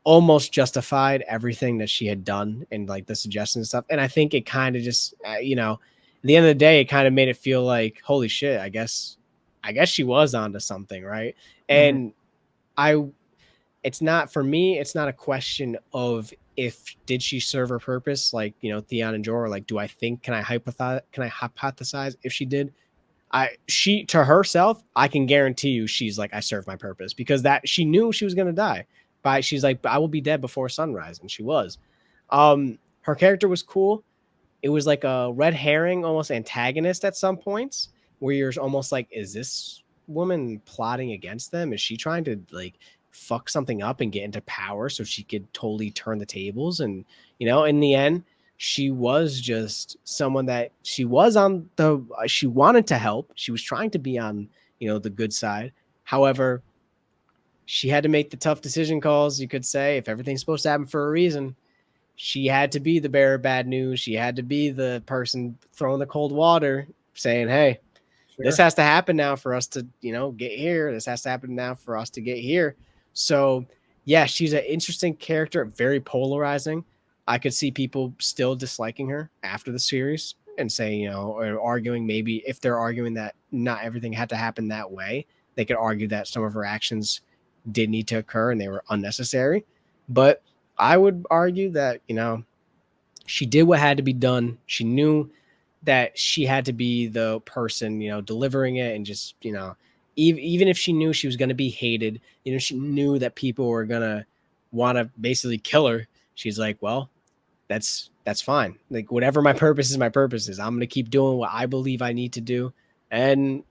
almost justified everything that she had done and like the suggestions and stuff. And I think it kind of just, you know, at the end of the day, it kind of made it feel like, holy shit, I guess she was onto something. Right. And it's not, for me, it's not a question of did she serve her purpose? Like, you know, Theon and Jorah, like, can I hypothesize if she did? She to herself, I can guarantee you she's like, I served my purpose, because that she knew she was going to die. But she's like, I will be dead before sunrise. And she was. Her character was cool. It was like a red herring, almost antagonist at some points, where you're almost like, is this woman plotting against them? Is she trying to like fuck something up and get into power so she could totally turn the tables? And, you know, in the end, she was just someone that she wanted to help. She was trying to be on, you know, the good side. However, she had to make the tough decision calls, you could say. If everything's supposed to happen for a reason, she had to be the bearer of bad news. She had to be the person throwing the cold water, saying, hey, this has to happen now for us to, you know, get here. This has to happen now for us to get here. So, yeah, she's an interesting character, very polarizing. I could see people still disliking her after the series and saying, you know, or arguing, maybe if they're arguing that not everything had to happen that way, they could argue that some of her actions did need to occur and they were unnecessary. But I would argue that, you know, she did what had to be done. She knew that she had to be the person, you know, delivering it, and just, you know, even if she knew she was going to be hated, you know, she knew that people were going to want to basically kill her. She's like, well, that's fine. Like, whatever my purpose is, my purpose is. I'm going to keep doing what I believe I need to do. And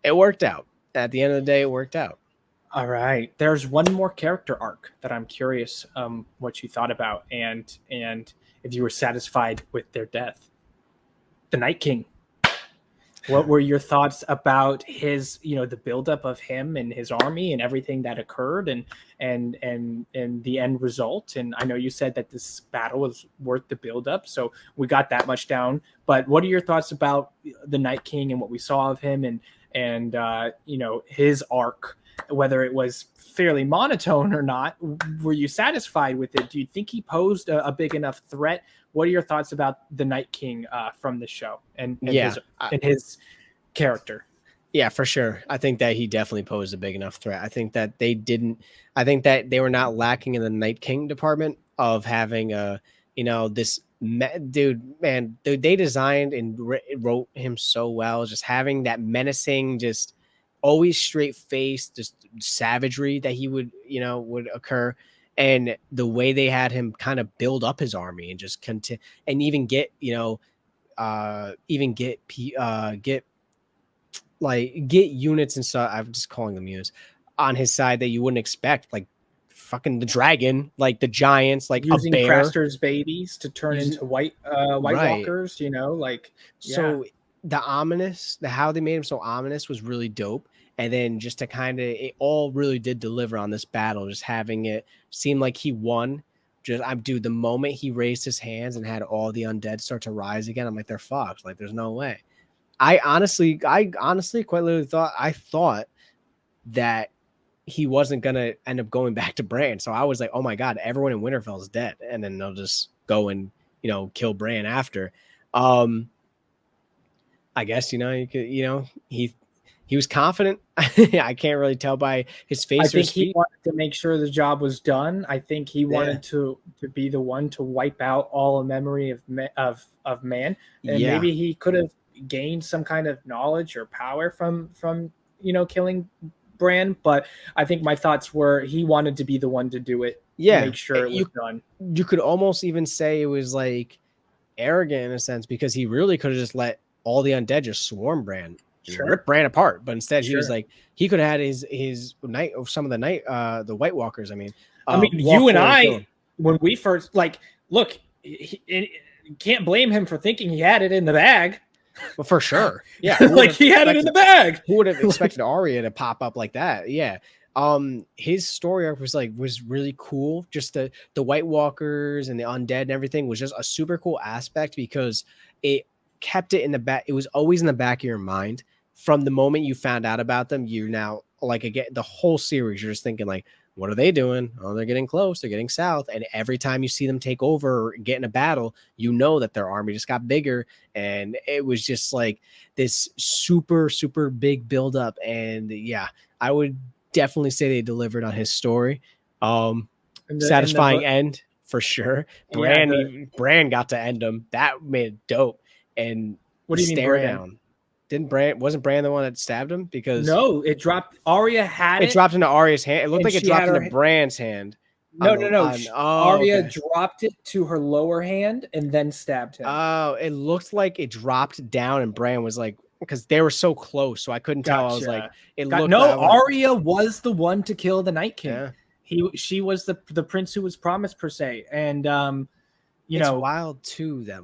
it worked out. At the end of the day, it worked out. All right. There's one more character arc that I'm curious what you thought about, and if you were satisfied with their death. The Night King. What were your thoughts about his, you know, the buildup of him and his army and everything that occurred and the end result? And I know you said that this battle was worth the buildup, so we got that much down. But what are your thoughts about the Night King and what we saw of him, and and you know, his arc, whether it was fairly monotone or not. Were you satisfied with it? Do you think he posed a big enough threat? What are your thoughts about the Night King from the show and his character? Yeah, for sure. I think that he definitely posed a big enough threat. I think that they were not lacking in the Night King department of having they designed and wrote him so well, just having that menacing, just always straight face, just savagery that he would occur. And the way they had him kind of build up his army and just continue and even get, get units and stuff. I'm just calling them units on his side that you wouldn't expect, like fucking the dragon, like the giants, like using a bear. Craster's babies to turn into White Walkers, you know, like so how they made him so ominous was really dope. And then just to it all really did deliver on this battle, just having it seem like he won. The moment he raised his hands and had all the undead start to rise again, I'm like, they're fucked. Like, there's no way. I honestly quite literally thought that he wasn't gonna end up going back to Bran. So I was like, oh my god, everyone in Winterfell is dead, and then they'll just go and kill Bran after. I guess you could he was confident. I can't really tell by his face. I think he wanted to make sure the job was done. I think he wanted to be the one to wipe out all memory of man, and maybe he could have gained some kind of knowledge or power from killing Bran. But I think my thoughts were he wanted to be the one to do it. Make sure it was done. You could almost even say it was like arrogant in a sense, because he really could have just let all the undead just swarm Bran. Rip Bran apart, but instead he was like, he could have had his night of some of the night the White Walkers. I mean, you and I, when we first look, can't blame him for thinking he had it in the bag. Well, for sure, yeah, like he had it in the bag. Who would have expected Arya to pop up like that? Yeah, his story arc was really cool. Just the White Walkers and the undead and everything was just a super cool aspect, because it kept it in the back. It was always in the back of your mind from the moment you found out about them. You're now again, the whole series, you're just thinking like, what are they doing? Oh, they're getting close. They're getting south. And every time you see them take over or get in a battle, you know that their army just got bigger. And it was just like this super, super big buildup. And yeah, I would definitely say they delivered on his story. Satisfying end for sure. Bran got to end him. That made it dope. And what do you mean Bran? Wasn't Bran the one that stabbed him? Because no, it dropped. Arya had it. It dropped into Arya's hand. It looked like it dropped into Bran's hand. No. Arya dropped it to her lower hand and then stabbed him. Oh, it looked like it dropped down, and Bran was like, because they were so close, so I couldn't tell. I was like, Arya was the one to kill the Night King. Yeah. She was the prince who was promised, per se. And it's wild too that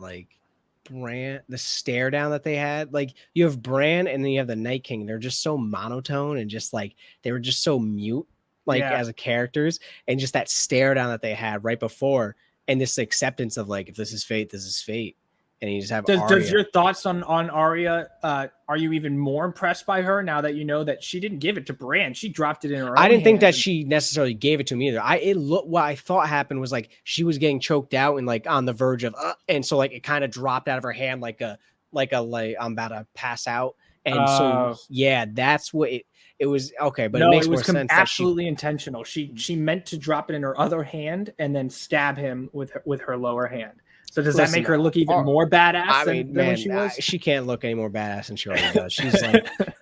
Bran, the stare down that they had, you have Bran and then you have the Night King. They're just so monotone and just they were just so mute, as a characters, and just that stare down that they had right before, and this acceptance of if this is fate, this is fate. And you just have does your thoughts on Arya, are you even more impressed by her now that you know that she didn't give it to Bran? She dropped it in her own I didn't think that she necessarily gave it to me either. What I thought happened was she was getting choked out and on the verge of and so it kind of dropped out of her hand like I'm about to pass out. And so that's what it was. Okay, but it makes more sense. Absolutely intentional. She meant to drop it in her other hand and then stab him with her lower hand. So does that make her look even more badass than when she was? She can't look any more badass than she already does. She's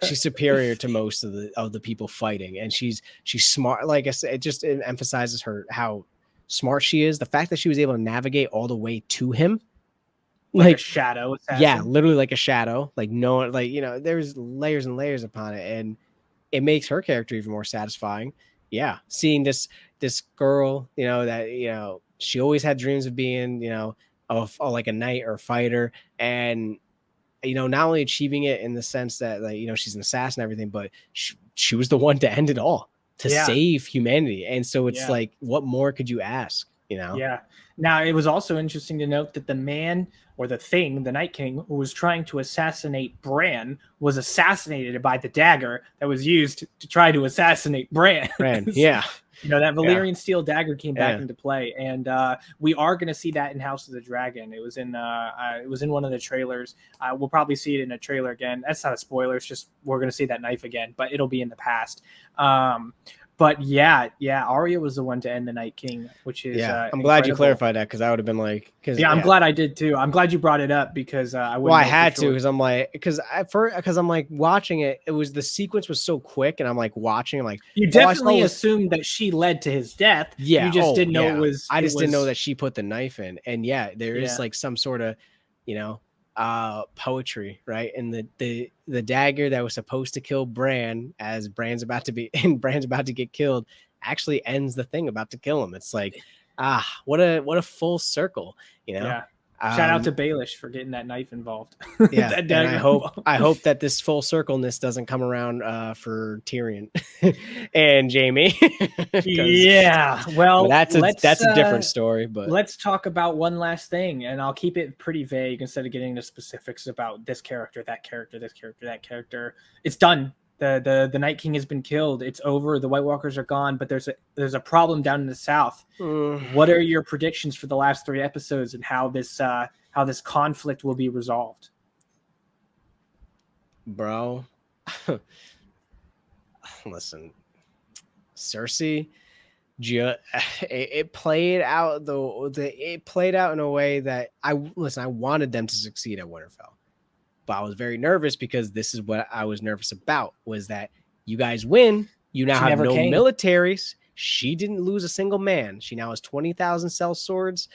she's superior to most of the people fighting, and she's smart. Like I said, it just emphasizes how smart she is. The fact that she was able to navigate all the way to him, like a shadow assassin. Yeah, literally like a shadow. There's layers and layers upon it, and it makes her character even more satisfying. Yeah, seeing this girl, that she always had dreams of being, of like a knight or a fighter, and not only achieving it in the sense that she's an assassin and everything, but she was the one to end it all, to save humanity. And so it's what more could you ask? You know? Yeah. Now, it was also interesting to note that the man or the thing, the Night King, who was trying to assassinate Bran, was assassinated by the dagger that was used to try to assassinate Bran. Bran, yeah. You know, that Yeah. Valyrian steel dagger came back Yeah. into play, and we are going to see that in House of the Dragon. It was in one of the trailers. We'll probably see it in a trailer again. That's not a spoiler. It's just we're going to see that knife again, but it'll be in the past. But yeah, Arya was the one to end the Night King, which is I'm glad you incredible. clarified that, because I would have been like, I'm glad I did too. I'm glad you brought it up because I wouldn't. Well, I know for had to, sure. because I'm like, because I'm like watching it. It was, the sequence was so quick, and I'm like watching. I'm like, You definitely assumed that she led to his death. Yeah, you just didn't know it was. I just didn't know that she put the knife in, and yeah, there is Yeah. like some sort of, you know, poetry, right? And the dagger that was supposed to kill Bran, as Bran's about to get killed, actually ends the thing about to kill him. It's like, what a full circle, you know? Yeah. Shout out to Baelish for getting that knife involved. Yeah, That and dagger I hope that this full circleness doesn't come around for Tyrion and Jamie. Yeah, well, that's a different story. But let's talk about one last thing, and I'll keep it pretty vague instead of getting into specifics about this character, that character, this character, that character. It's done. The Night King has been killed. It's over. The White Walkers are gone, but there's a problem down in the south. What are your predictions for the last 3 episodes and how this conflict will be resolved? Bro, listen, Cersei, it played out it played out in a way that I wanted them to succeed at Winterfell. But I was very nervous, because this is what I was nervous about, was that you guys win. You now have no militaries. She didn't lose a single man. She now has 20,000 cell swords,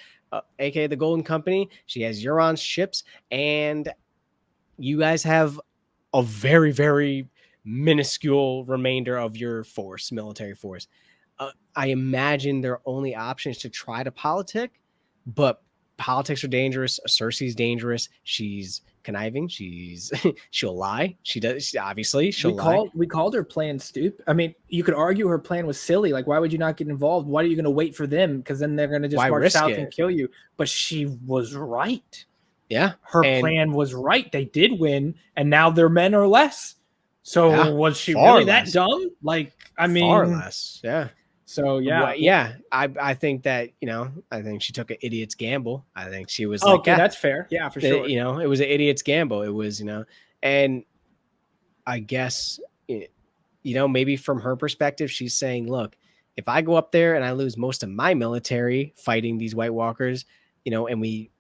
aka the Golden Company. She has Euron's ships, and you guys have a very, very minuscule remainder of your military force. I imagine their only option is to try to politic, but politics are dangerous. Cersei's dangerous. She's conniving. She'll lie. She'll lie. We called her plan stupid. I mean, you could argue her plan was silly. Like, why would you not get involved? Why are you going to wait for them? Because then they're going to just march south and kill you. But she was right. Yeah, her plan was right. They did win, and now their men are less. So was she really that dumb? Like, I mean, far less. Yeah. So yeah, well, yeah. I think that, I think she took an idiot's gamble. I think she was okay. That's fair. Yeah, for sure. It was an idiot's gamble. It was, and I guess, maybe from her perspective, she's saying, look, if I go up there and I lose most of my military fighting these White Walkers, and we,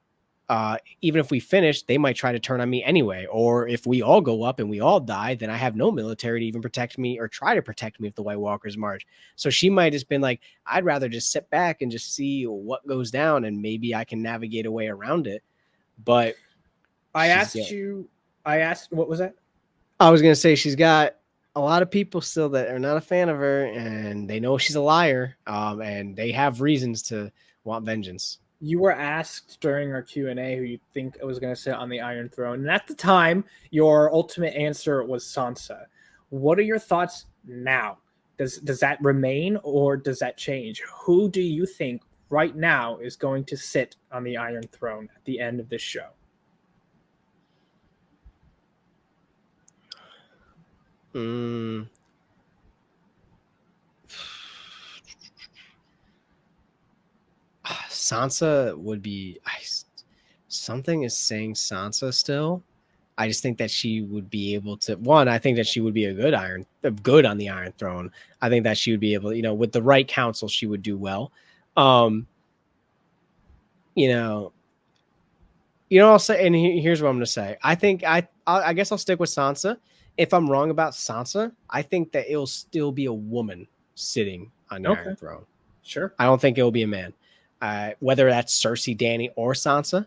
even if we finish, they might try to turn on me anyway. Or if we all go up and we all die, then I have no military to even protect me or try to protect me if the White Walkers march. So she might have just been like, I'd rather just sit back and just see what goes down, and maybe I can navigate a way around it. But what was that? I was going to say, she's got a lot of people still that are not a fan of her, and they know she's a liar, and they have reasons to want vengeance. You were asked during our Q&A who you think was going to sit on the Iron Throne. And at the time, your ultimate answer was Sansa. What are your thoughts now? Does that remain, or does that change? Who do you think right now is going to sit on the Iron Throne at the end of this show? Sansa would be. Something is saying Sansa still. I just think that she would be able to. One, I think that she would be good on the Iron Throne. I think that she would be able, with the right counsel, she would do well. I'll say, and here's what I'm going to say. I think I guess I'll stick with Sansa. If I'm wrong about Sansa, I think that it'll still be a woman sitting on the Iron Throne. Sure. I don't think it will be a man. Whether that's Cersei, Dany, or Sansa.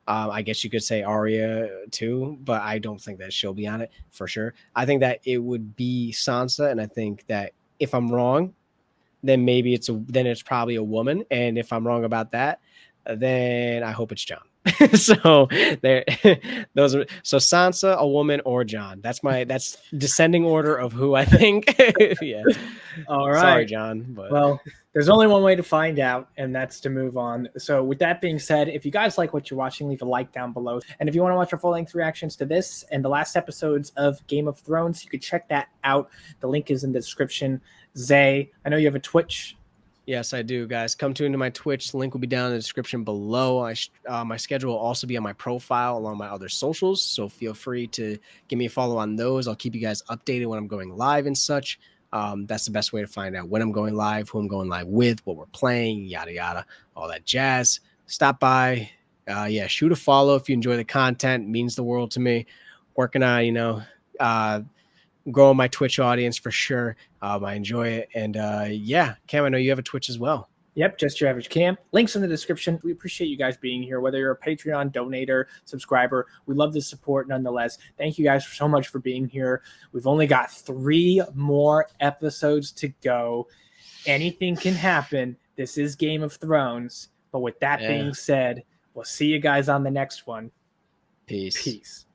I guess you could say Arya too, but I don't think that she'll be on it for sure. I think that it would be Sansa, and I think that if I'm wrong, then maybe it's probably a woman. And if I'm wrong about that, then I hope it's Jon. So there, those are so Sansa, a woman, or John. That's descending order of who I think. Yeah. All right. Sorry, John. But Well, there's only one way to find out, and that's to move on. So, with that being said, if you guys like what you're watching, leave a like down below. And if you want to watch our full-length reactions to this and the last episodes of Game of Thrones, you could check that out. The link is in the description. Zay, I know you have a Twitch. yes, I do, guys. Come tune into my Twitch. The link will be down in the description below. My schedule will also be on my profile along my other socials, so feel free to give me a follow on those. I'll keep you guys updated when I'm going live and such. That's the best way to find out when I'm going live, who I'm going live with, what we're playing, yada yada, all that jazz. Stop by, yeah, shoot a follow if you enjoy the content. It means the world to me. Working on growing my Twitch audience for sure. I enjoy it, and yeah, Cam, I know you have a Twitch as well. Yep, just your average Cam. Links in the description. We appreciate you guys being here, whether you're a Patreon donator, subscriber. We love the support nonetheless. Thank you guys so much for being here. We've only got 3 more episodes to go. Anything can happen. This is Game of Thrones. But with that being said, we'll see you guys on the next one. Peace. Peace.